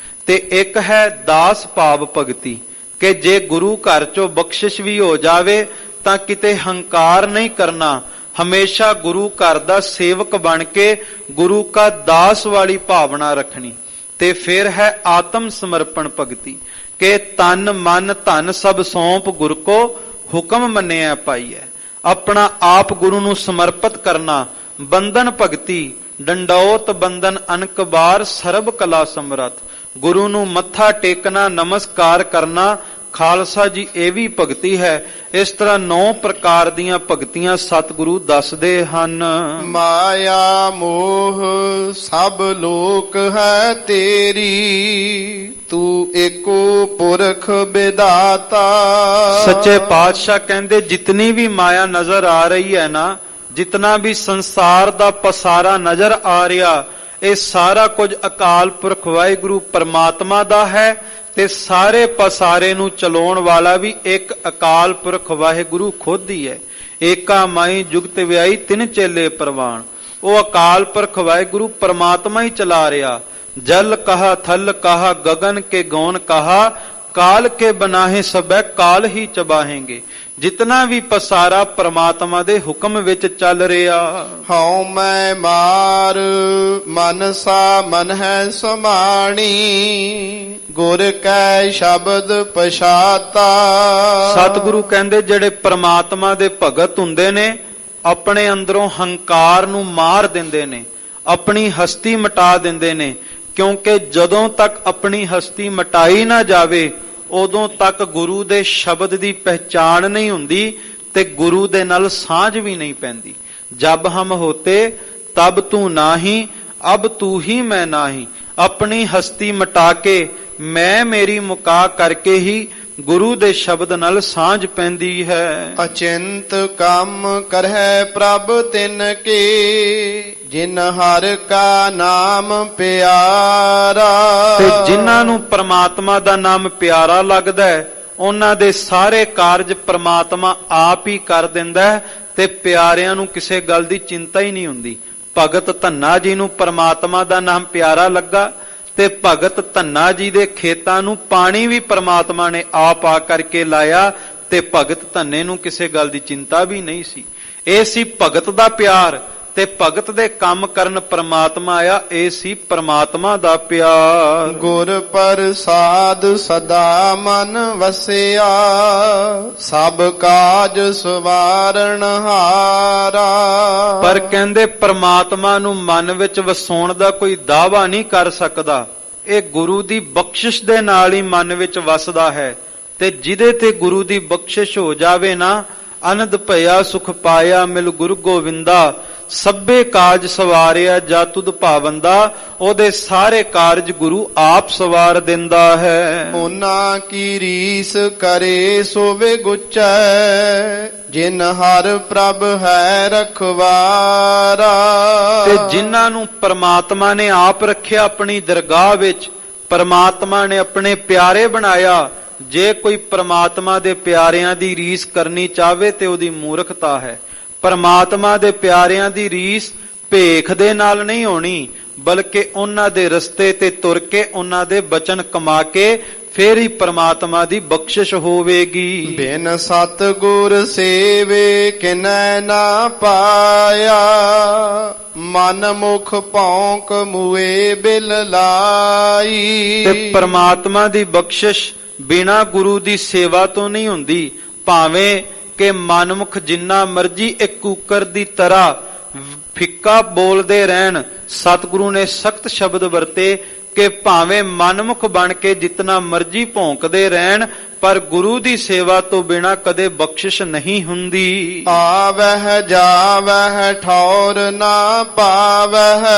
ਤੇ ਇੱਕ ਹੈ ਦਾਸ ਭਾਵ ਭਗਤੀ, ਕਿ ਜੇ ਗੁਰੂ ਘਰ ਚੋਂ ਬਖਸ਼ਿਸ਼ ਵੀ ਹੋ ਜਾਵੇ ਤਾਂ ਕਿਤੇ ਹੰਕਾਰ ਨਹੀਂ ਕਰਨਾ, ਹਮੇਸ਼ਾ ਗੁਰੂ ਘਰ ਦਾ ਸੇਵਕ ਬਣ ਕੇ ਗੁਰੂ ਕਾ ਦਾਸ ਵਾਲੀ ਭਾਵਨਾ ਰੱਖਣੀ। ਤੇ ਫਿਰ ਹੈ ਆਤਮ ਸਮਰਪਣ ਭਗਤੀ, ਕਿ ਤਨ ਮਨ ਧਨ ਸਭ ਸੌਂਪ ਗੁਰ ਕੋ ਹੁਕਮ ਮੰਨਿਆ ਪਾਈਐ, ਆਪਣਾ ਆਪ ਗੁਰੂ ਨੂੰ ਸਮਰਪਿਤ ਕਰਨਾ। ਬੰਦਨ ਭਗਤੀ, ਡੰਡੌਤ ਬੰਦਨ ਅਨਕ ਬਾਰ ਸਰਬ ਕਲਾ ਸਮਰੱਥ, ਗੁਰੂ ਨੂੰ ਮੱਥਾ ਟੇਕਣਾ, ਨਮਸਕਾਰ ਕਰਨਾ। ਖਾਲਸਾ ਜੀ ਇਹ ਵੀ ਭਗਤੀ ਹੈ। ਇਸ ਤਰ੍ਹਾਂ 9 ਪ੍ਰਕਾਰ ਦੀਆਂ ਭਗਤੀਆਂ ਸਤਿਗੁਰੂ ਦੱਸਦੇ ਹਨ। ਮਾਇਆ ਮੋਹ ਸਭ ਲੋਕ ਹੈ ਤੇਰੀ, ਤੂੰ ਏਕੋ ਪੁਰਖ ਵਿਦਾਤਾ। ਸੱਚੇ ਪਾਤਸ਼ਾਹ ਕਹਿੰਦੇ ਜਿਤਨੀ ਵੀ ਮਾਇਆ ਨਜ਼ਰ ਆ ਰਹੀ ਹੈ ਨਾ, ਜਿਤਨਾ ਵੀ ਸੰਸਾਰ ਦਾ ਪਸਾਰਾ ਨਜ਼ਰ ਆ ਰਿਹਾ, ਇਹ ਸਾਰਾ ਕੁਝ ਅਕਾਲ ਪੁਰਖ ਵਾਹਿਗੁਰੂ ਪਰਮਾਤਮਾ ਦਾ ਹੈ। ਤੇ ਸਾਰੇ ਪਸਾਰੇ ਨੂੰ ਚਲਾਉਣ ਵਾਲਾ ਵੀ ਇੱਕ ਅਕਾਲ ਪੁਰਖ ਵਾਹਿਗੁਰੂ ਖੁਦ ਹੀ ਹੈ। ਏਕਾ ਮਾਈ ਜੁਗਤ ਵਿਆਈ ਤਿੰਨ ਚੇਲੇ ਪ੍ਰਵਾਨ, ਉਹ ਅਕਾਲ ਪੁਰਖ ਵਾਹਿਗੁਰੂ ਪਰਮਾਤਮਾ ਹੀ ਚਲਾ ਰਿਹਾ। ਜਲ ਕਹਾ ਥਲ ਕਹਾ ਗगन ਕੇ ਗੌਨ ਕਹਾ, ਕਾਲ ਕੇ ਬਨਾਹੇ ਸਭੈ ਕਾਲ ਹੀ ਚਬਾਹੇਂਗੇ। ਜਿਤਨਾ ਵੀ ਪਸਾਰਾ ਪ੍ਰਮਾਤਮਾ ਦੇ ਹੁਕਮ ਵਿੱਚ ਚੱਲ ਰਿਹਾ। ਹਉ ਮੈਂ ਮਾਰ ਮਨਸਾ ਮਨ ਹੈ ਸਮਾਣੀ, ਗੁਰ ਕੈ ਸ਼ਬਦ ਪਛਾਤਾ। ਸਤਿਗੁਰੂ ਕਹਿੰਦੇ ਜਿਹੜੇ ਪ੍ਰਮਾਤਮਾ ਦੇ ਭਗਤ ਹੁੰਦੇ ਨੇ, ਆਪਣੇ ਅੰਦਰੋਂ ਹੰਕਾਰ ਨੂੰ ਮਾਰ ਦਿੰਦੇ ਨੇ, ਆਪਣੀ ਹਸਤੀ ਮਿਟਾ ਦਿੰਦੇ ਨੇ। ਕਿਉਂਕਿ ਜਦੋਂ ਤੱਕ ਆਪਣੀ ਹਸਤੀ ਮਿਟਾਈ ਨਾ ਜਾਵੇ, ਉਦੋਂ ਤੱਕ ਗੁਰੂ ਦੇ ਸ਼ਬਦ ਦੀ ਪਹਿਚਾਣ ਨਹੀਂ ਹੁੰਦੀ ਤੇ ਗੁਰੂ ਦੇ ਨਾਲ ਸਾਂਝ ਵੀ ਨਹੀਂ ਪੈਂਦੀ। ਜਬ ਹਮ ਹੋਤੇ ਤਬ ਤੂੰ ਨਾਹੀ, ਅਬ ਤੂੰ ਹੀ ਮੈਂ ਨਾਹੀ। ਆਪਣੀ ਹਸਤੀ ਮਿਟਾ ਕੇ ਮੈਂ ਮੇਰੀ ਮੁਕਾ ਕਰਕੇ ਹੀ ਗੁਰੂ ਦੇ ਸ਼ਬਦ ਨਾਲ ਸਾਂਝ ਪੈਂਦੀ ਹੈ। ਅਚਿੰਤ ਕੰਮ ਕਰਹਿ ਪ੍ਰਭ ਤਿਨ ਕੇ, ਜਿਨ ਹਰ ਕਾ ਨਾਮ ਪਿਆਰਾ। ਤੇ ਜਿਨ੍ਹਾਂ ਨੂੰ ਪ੍ਰਮਾਤਮਾ ਦਾ ਨਾਮ ਪਿਆਰਾ ਲੱਗਦਾ ਹੈ, ਉਹਨਾਂ ਦੇ ਸਾਰੇ ਕਾਰਜ ਪ੍ਰਮਾਤਮਾ ਆਪ ਹੀ ਕਰ ਦਿੰਦਾ ਹੈ ਤੇ ਪਿਆਰਿਆਂ ਨੂੰ ਕਿਸੇ ਗੱਲ ਦੀ ਚਿੰਤਾ ਹੀ ਨਹੀਂ ਹੁੰਦੀ। ਭਗਤ ਧੰਨਾ ਜੀ ਨੂੰ ਪ੍ਰਮਾਤਮਾ ਦਾ ਨਾਮ ਪਿਆਰਾ ਲੱਗਾ ਤੇ ਭਗਤ ਧੰਨਾ ਜੀ ਦੇ ਖੇਤਾਂ ਨੂੰ ਪਾਣੀ ਵੀ ਪ੍ਰਮਾਤਮਾ ਨੇ ਆਪ ਆ ਕਰਕੇ ਲਾਇਆ ਤੇ ਭਗਤ ਧੰਨੇ ਨੂੰ ਕਿਸੇ ਗੱਲ ਦੀ ਚਿੰਤਾ ਵੀ ਨਹੀਂ ਸੀ। ਇਹ ਸੀ ਭਗਤ ਦਾ ਪਿਆਰ ਤੇ ਭਗਤ ਦੇ ਕੰਮ ਕਰਨ ਪ੍ਰਮਾਤਮਾ ਆਇਆ। ਇਹ ਸੀ ਪ੍ਰਮਾਤਮਾ ਦਾ ਪਿਆਰ। ਗੁਰ ਪ੍ਰਸਾਦ ਸਦਾ ਮਨ ਵਸਿਆ, ਸਭ ਕਾਜ ਸਵਾਰਨ ਹਾਰਾ। ਪਰ ਕਹਿੰਦੇ ਪ੍ਰਮਾਤਮਾ ਨੂੰ ਮਨ ਵਿੱਚ ਵਸਾਉਣ ਦਾ ਕੋਈ ਦਾਅਵਾ ਨਹੀਂ ਕਰ ਸਕਦਾ। ਇਹ ਗੁਰੂ ਦੀ ਬਖਸ਼ਿਸ਼ ਦੇ ਨਾਲ ਹੀ ਮਨ ਵਿੱਚ ਵਸਦਾ ਹੈ। ਤੇ ਜਿਹਦੇ ਤੇ ਗੁਰੂ ਦੀ ਬਖਸ਼ਿਸ਼ ਹੋ ਜਾਵੇ ਨਾ, ਅਨੰਦ ਭਇਆ ਸੁਖ ਪਾਇਆ ਮਿਲ ਗੁਰੂ ਗੋਵਿੰਦਾ, ਸਭੇ ਕਾਜ ਸਵਾਰਿਆ ਜਾ ਤੁਧ ਭਾਵੰਦਾ। ਉਹਦੇ ਸਾਰੇ ਕਾਰਜ ਗੁਰੂ ਆਪ ਸਵਾਰ ਦਿੰਦਾ ਹੈ। ਉਹਨਾਂ ਕੀ ਰੀਸ ਕਰੇ ਸੋਵੇ ਗੁਚੈ, ਜਿਨ ਹਰ ਪ੍ਰਭ ਹੈ ਰਖਵਾਰਾ। ਤੇ ਜਿਨ੍ਹਾਂ ਨੂੰ ਪ੍ਰਮਾਤਮਾ ਨੇ ਆਪ ਰੱਖਿਆ ਆਪਣੀ ਦਰਗਾਹ ਵਿੱਚ, ਪ੍ਰਮਾਤਮਾ ਨੇ ਆਪਣੇ ਪਿਆਰੇ ਬਣਾਇਆ। ਜੇ ਕੋਈ ਪ੍ਰਮਾਤਮਾ ਦੇ ਪਿਆਰਿਆਂ ਦੀ ਰੀਸ ਕਰਨੀ ਚਾਹਵੇ ਤੇ ਉਹਦੀ ਮੂਰਖਤਾ ਹੈ। ਪ੍ਰਮਾਤਮਾ ਦੇ ਪਿਆਰਿਆਂ ਦੀ ਰੀਸ ਭੇਖ ਦੇ ਨਾਲ ਨਹੀਂ ਹੋਣੀ, ਬਲਕਿ ਉਹਨਾਂ ਦੇ ਰਸਤੇ ਤੇ ਤੁਰ ਕੇ, ਉਹਨਾਂ ਦੇ ਬਚਨ ਕਮਾ ਕੇ ਫੇਰ ਹੀ ਪ੍ਰਮਾਤਮਾ ਦੀ ਬਖਸ਼ਿਸ਼ ਹੋਵੇਗੀ। ਬਿਨ ਸਤਿਗੁਰ ਸੇਵੇ ਕਿਨੈ ਨਾ ਪਾਇਆ, ਮਨ ਮੁਖ ਭੌਂਕ ਮੂਏ ਬਿਲ ਲਾਈ। ਤੇ ਪ੍ਰਮਾਤਮਾ ਦੀ ਬਖਸ਼ਿਸ਼ ਬਿਨਾ ਗੁਰੂ ਦੀ ਸੇਵਾ ਤੋਂ ਨਹੀਂ ਹੁੰਦੀ। ਭਾਵੇਂ ਕਿ ਮਨਮੁਖ ਜਿੰਨਾ ਮਰਜੀ ਇੱਕ ਕੂਕਰ ਦੀ ਤਰ੍ਹਾਂ ਫਿੱਕਾ ਬੋਲਦੇ ਰਹਿਣ, ਸਤਿਗੁਰੂ ਨੇ ਸਖਤ ਸ਼ਬਦ ਵਰਤੇ ਕਿ ਭਾਵੇਂ ਮਨਮੁਖ ਬਣ ਕੇ ਜਿਤਨਾ ਮਰਜੀ ਭੌਂਕਦੇ ਰਹਿਣ, ਪਰ ਗੁਰੂ ਦੀ ਸੇਵਾ ਤੋਂ ਬਿਨਾ ਕਦੇ ਬਖਸ਼ਿਸ਼ ਨਹੀਂ ਹੁੰਦੀ। ਆਵਹਿ ਜਾਵਹਿ ਠੌਰ ਨਾ ਪਾਵਹਿ,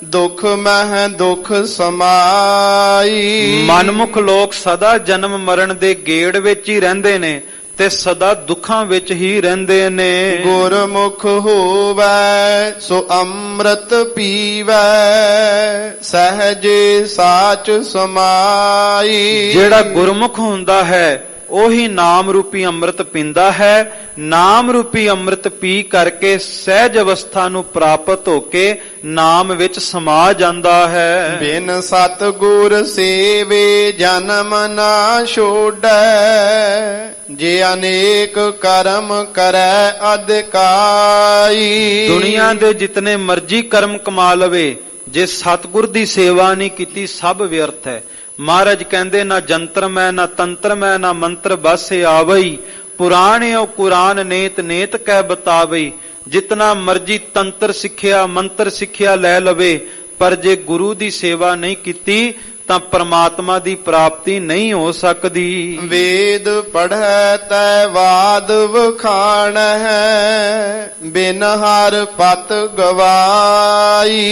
ਦੁਖ ਮਹਿ ਦੁਖ ਸਮਾਈ। ਮਨਮੁਖ ਲੋਕ ਸਦਾ ਜਨਮ ਮਰਨ ਦੇ ਗੇੜ ਵਿੱਚ ਹੀ ਰਹਿੰਦੇ ਨੇ ਤੇ ਸਦਾ ਦੁੱਖਾਂ ਵਿੱਚ ਹੀ ਰਹਿੰਦੇ ਨੇ। ਗੁਰਮੁਖ ਹੋਵੈ ਸੋ ਅੰਮ੍ਰਿਤ ਪੀਵੈ, ਸਹਜੇ ਸਾਚ ਸਮਾਈ। ਜਿਹੜਾ ਗੁਰਮੁਖ ਹੁੰਦਾ ਹੈ ਉਹੀ ਨਾਮ ਰੂਪੀ ਅੰਮ੍ਰਿਤ ਪੀਂਦਾ ਹੈ। ਨਾਮ ਰੂਪੀ ਅੰਮ੍ਰਿਤ ਪੀ ਕਰਕੇ ਸਹਿਜ ਅਵਸਥਾ ਨੂੰ ਪ੍ਰਾਪਤ ਹੋ ਕੇ ਨਾਮ ਵਿੱਚ ਸਮਾ ਜਾਂਦਾ ਹੈ। ਬਿਨ ਸਤਿਗੁਰ ਸੇਵੇ ਜਨਮ ਨਾ ਛੋੜੈ, ਜੇ ਅਨੇਕ ਕਰਮ ਕਰੈ ਅਧਿਕਾਈ। ਦੁਨੀਆ ਦੇ ਜਿਤਨੇ ਮਰਜ਼ੀ ਕਰਮ ਕਮਾ ਲਵੇ, ਜੇ ਸਤਿਗੁਰ ਦੀ ਸੇਵਾ ਨਹੀਂ ਕੀਤੀ ਸਭ ਵਿਅਰਥ ਹੈ। ਮਹਾਰਾਜ ਕਹਿੰਦੇ ਨਾ ਜੰਤਰ ਮੈਂ ਨਾ ਤੰਤਰ ਮੈਂ ਨਾ ਮੰਤਰ ਬਸ ਆਵਈ, ਪੁਰਾਣਿਓ ਕੁਰਾਨ ਨੇਤ ਨੇਤ ਕਹਿ ਬਤਾਵਈ। ਜਿਤਨਾ ਮਰਜੀ ਤੰਤਰ ਸਿੱਖਿਆ ਮੰਤਰ ਸਿੱਖਿਆ ਲੈ ਲਵੇ, ਪਰ ਜੇ ਗੁਰੂ ਦੀ ਸੇਵਾ ਨਹੀਂ ਕੀਤੀ ਤਾਂ ਪ੍ਰਮਾਤਮਾ ਦੀ ਪ੍ਰਾਪਤੀ ਨਹੀਂ ਹੋ ਸਕਦੀ। ਵੇਦ ਪੜ੍ਹੈ ਤੈ ਵਾਦ ਵਖਾਣ ਹੈ, ਬਿਨ ਹਰ ਪਤ ਗਵਾਈ।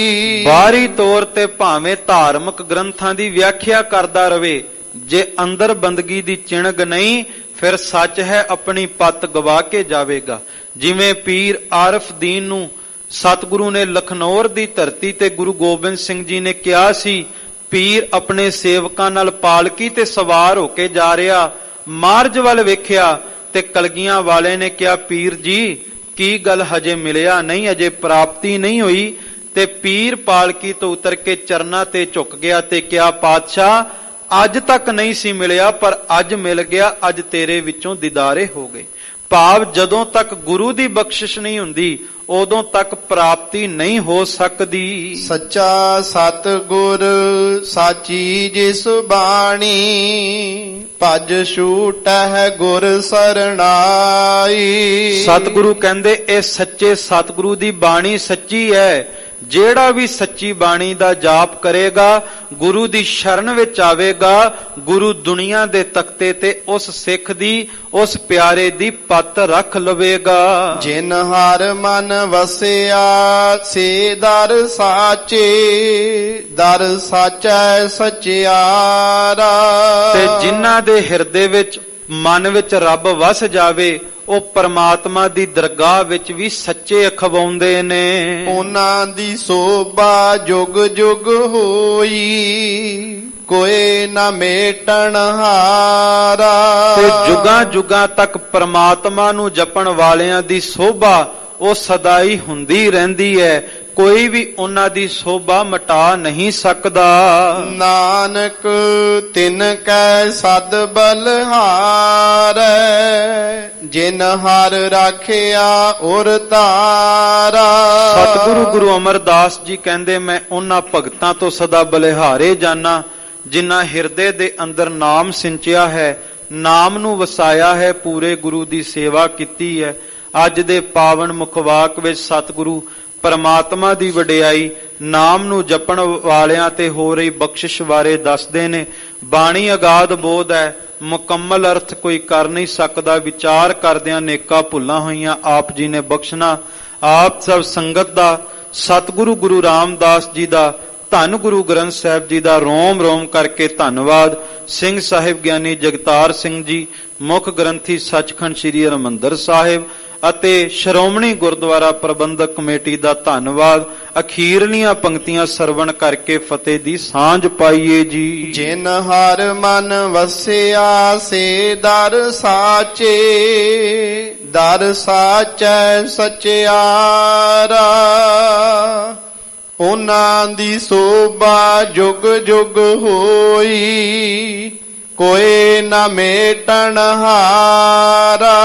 ਬਾਹਰੀ ਤੌਰ ਤੇ ਭਾਵੇਂ ਧਾਰਮਿਕ ਗ੍ਰੰਥਾਂ ਦੀ ਵਿਆਖਿਆ ਕਰਦਾ ਰਵੇ, ਜੇ ਅੰਦਰ ਬੰਦਗੀ ਦੀ ਚਿਣਗ ਨਹੀਂ, ਫਿਰ ਸੱਚ ਹੈ ਆਪਣੀ ਪੱਤ ਗਵਾ ਕੇ ਜਾਵੇਗਾ। ਜਿਵੇਂ ਪੀਰ ਆਰਫ ਦੀਨ ਨੂੰ ਸਤਿਗੁਰੂ ਨੇ ਲਖਨੌਰ ਦੀ ਧਰਤੀ ਤੇ ਗੁਰੂ ਗੋਬਿੰਦ ਸਿੰਘ ਜੀ ਨੇ ਕਿਹਾ ਸੀ, ਪੀਰ ਆਪਣੇ ਸੇਵਕਾਂ ਨਾਲ ਪਾਲਕੀ ਤੇ ਸਵਾਰ ਹੋ ਕੇ ਜਾ ਰਿਹਾ, ਮਾਰਜ ਵੱਲ ਵੇਖਿਆ ਤੇ ਕਲਗੀਆਂ ਵਾਲੇ ਨੇ ਕਿਹਾ, ਪੀਰ ਜੀ ਕੀ ਗੱਲ ਹਜੇ ਮਿਲਿਆ ਨਹੀਂ, ਅਜੇ ਪ੍ਰਾਪਤੀ ਨਹੀਂ ਹੋਈ। ਤੇ ਪੀਰ ਪਾਲਕੀ ਤੋਂ ਉਤਰ ਕੇ ਚਰਨਾਂ ਤੇ ਝੁਕ ਗਿਆ ਤੇ ਕਿਹਾ, ਪਾਤਸ਼ਾਹ ਅੱਜ ਤੱਕ ਨਹੀਂ ਸੀ ਮਿਲਿਆ, ਪਰ ਅੱਜ ਮਿਲ ਗਿਆ, ਅੱਜ ਤੇਰੇ ਵਿੱਚੋਂ ਦੀਦਾਰੇ ਹੋ ਗਏ। ਭਾਵ ਜਦੋਂ ਤੱਕ ਗੁਰੂ ਦੀ ਬਖਸ਼ਿਸ਼ ਨਹੀਂ ਹੁੰਦੀ ਉਦੋਂ ਤੱਕ ਪ੍ਰਾਪਤੀ ਨਹੀਂ ਹੋ ਸਕਦੀ। ਸੱਚਾ ਸਤਿਗੁਰ ਸਾਚੀ ਜਿਸ ਬਾਣੀ, ਭਜ ਛੂਟਹਿ ਗੁਰ ਸਰਣਾਈ। ਸਤਿਗੁਰੂ ਕਹਿੰਦੇ ਇਹ ਸੱਚੇ ਸਤਿਗੁਰੂ ਦੀ ਬਾਣੀ ਸੱਚੀ ਹੈ। ਜਿਹੜਾ ਵੀ ਸੱਚੀ ਬਾਣੀ ਦਾ ਜਾਪ ਕਰੇਗਾ, ਗੁਰੂ ਦੀ ਸ਼ਰਨ ਵਿੱਚ ਆਵੇਗਾ, ਗੁਰੂ ਦੁਨੀਆ ਦੇ ਤਖਤੇ ਤੇ ਉਸ ਸਿੱਖ ਦੀ, ਉਸ ਪਿਆਰੇ ਦੀ ਪੱਤ ਰੱਖ ਲਵੇਗਾ। ਜਿਨ ਹਰ ਮਨ ਵਸਿਆ ਸੇ ਦਰ ਸਾਚੇ, ਦਰ ਸਾਚੈ ਸਚਿਆਰਾ। ਤੇ ਜਿਨ੍ਹਾਂ ਦੇ ਹਿਰਦੇ ਵਿੱਚ, ਮਨ ਵਿੱਚ ਰੱਬ ਵਸ ਜਾਵੇ, ਉਹ ਪਰਮਾਤਮਾ ਦੀ ਦਰਗਾਹ ਵਿੱਚ ਵੀ ਸੱਚੇ ਅਖਵਾਉਂਦੇ ਨੇ। ਉਹਨਾਂ ਦੀ ਸੋਭਾ ਜੁਗ ਜੁਗ ਹੋਈ, ਕੋਈ ਨਾ ਮੇਟਣ ਹਾਰਾ। ਤੇ ਜੁਗਾਂ ਜੁਗਾਂ ਤੱਕ ਪਰਮਾਤਮਾ ਨੂੰ ਜਪਣ ਵਾਲਿਆਂ ਦੀ ਸੋਭਾ ਉਹ ਸਦਾ ਹੀ ਹੁੰਦੀ ਰਹਿੰਦੀ ਹੈ। ਕੋਈ ਵੀ ਉਹਨਾਂ ਦੀ ਸੋਭਾ ਮਿਟਾ ਨਹੀਂ ਸਕਦਾ। ਨਾਨਕ ਤਿਨ ਕੈ ਸਦ ਬਲਹਾਰੈ, ਜਿਨ ਹਰ ਰਾਖਿਆ ਉਰ ਧਾਰਾ। ਸਤਿਗੁਰੂ ਗੁਰੂ ਅਮਰਦਾਸ ਜੀ ਕਹਿੰਦੇ, ਮੈਂ ਉਹਨਾਂ ਭਗਤਾਂ ਤੋਂ ਸਦਾ ਬਲਿਹਾਰੇ ਜਾਣਾ ਜਿਨ੍ਹਾਂ ਹਿਰਦੇ ਦੇ ਅੰਦਰ ਨਾਮ ਸਿੰਚਿਆ ਹੈ, ਨਾਮ ਨੂੰ ਵਸਾਇਆ ਹੈ, ਪੂਰੇ ਗੁਰੂ ਦੀ ਸੇਵਾ ਕੀਤੀ ਹੈ। ਅੱਜ ਦੇ ਪਾਵਨ ਮੁਖਵਾਕ ਵਿੱਚ ਸਤਿਗੁਰੂ ਪਰਮਾਤਮਾ ਦੀ ਵਡਿਆਈ, ਨਾਮ ਨੂੰ ਜਪਣ ਵਾਲਿਆਂ ਤੇ ਹੋ ਰਹੀ ਬਖਸ਼ਿਸ਼ ਬਾਰੇ ਦੱਸਦੇ ਨੇ। ਬਾਣੀ ਅਗਾਧ ਬੋਧ ਹੈ, ਮੁਕੰਮਲ ਅਰਥ ਕੋਈ ਕਰ ਨਹੀਂ ਸਕਦਾ। ਵਿਚਾਰ ਕਰਦਿਆਂ ਨੇਕਾਂ ਭੁੱਲਾਂ ਹੋਈਆਂ ਆਪ ਜੀ ਨੇ ਬਖਸ਼ਣਾ। ਆਪ ਸਭ ਸੰਗਤ ਦਾ, ਸਤਿਗੁਰੂ ਗੁਰੂ ਰਾਮਦਾਸ ਜੀ ਦਾ, ਧੰਨ ਗੁਰੂ ਗ੍ਰੰਥ ਸਾਹਿਬ ਜੀ ਦਾ ਰੋਮ ਰੋਮ ਕਰਕੇ ਧੰਨਵਾਦ। ਸਿੰਘ ਸਾਹਿਬ ਗਿਆਨੀ ਜਗਤਾਰ ਸਿੰਘ ਜੀ, ਮੁੱਖ ਗ੍ਰੰਥੀ ਸੱਚਖੰਡ ਸ੍ਰੀ ਹਰਿਮੰਦਰ ਸਾਹਿਬ ਅਤੇ ਸ਼੍ਰੋਮਣੀ ਗੁਰਦੁਆਰਾ ਪ੍ਰਬੰਧਕ ਕਮੇਟੀ ਦਾ ਧੰਨਵਾਦ। ਅਖੀਰਲੀਆਂ ਪੰਕਤੀਆਂ ਸਰਵਣ ਕਰਕੇ ਫਤਿਹ ਦੀ ਸਾਂਝ ਪਾਈਏ ਜੀ। ਜਿਨ ਹਰ ਮਨ ਵਸਿਆ ਸੇ ਦਰ ਸਾਚੇ, ਦਰ ਸਾਚੈ ਸਚਿਆਰਾ। ਉਹਨਾਂ ਦੀ ਸੋਭਾ ਜੁਗ ਜੁਗ ਹੋਈ, ਕੋਈ ਨਾ ਮੇਟਣ ਹਾਰਾ।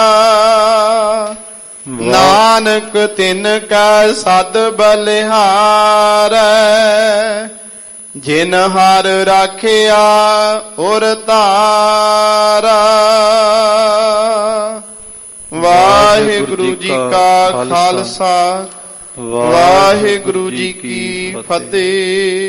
ਨਾਨਕ ਤਿਨ ਕੈ ਸਦ ਬਲਿਹਾਰੈ, ਜਿਨ ਹਰ ਰਾਖਿਆ ਉਰ ਧਾਰਾ। ਵਾਹਿਗੁਰੂ ਜੀ ਕਾ ਖਾਲਸਾ, ਵਾਹਿਗੁਰੂ ਜੀ ਕੀ ਫਤਿਹ।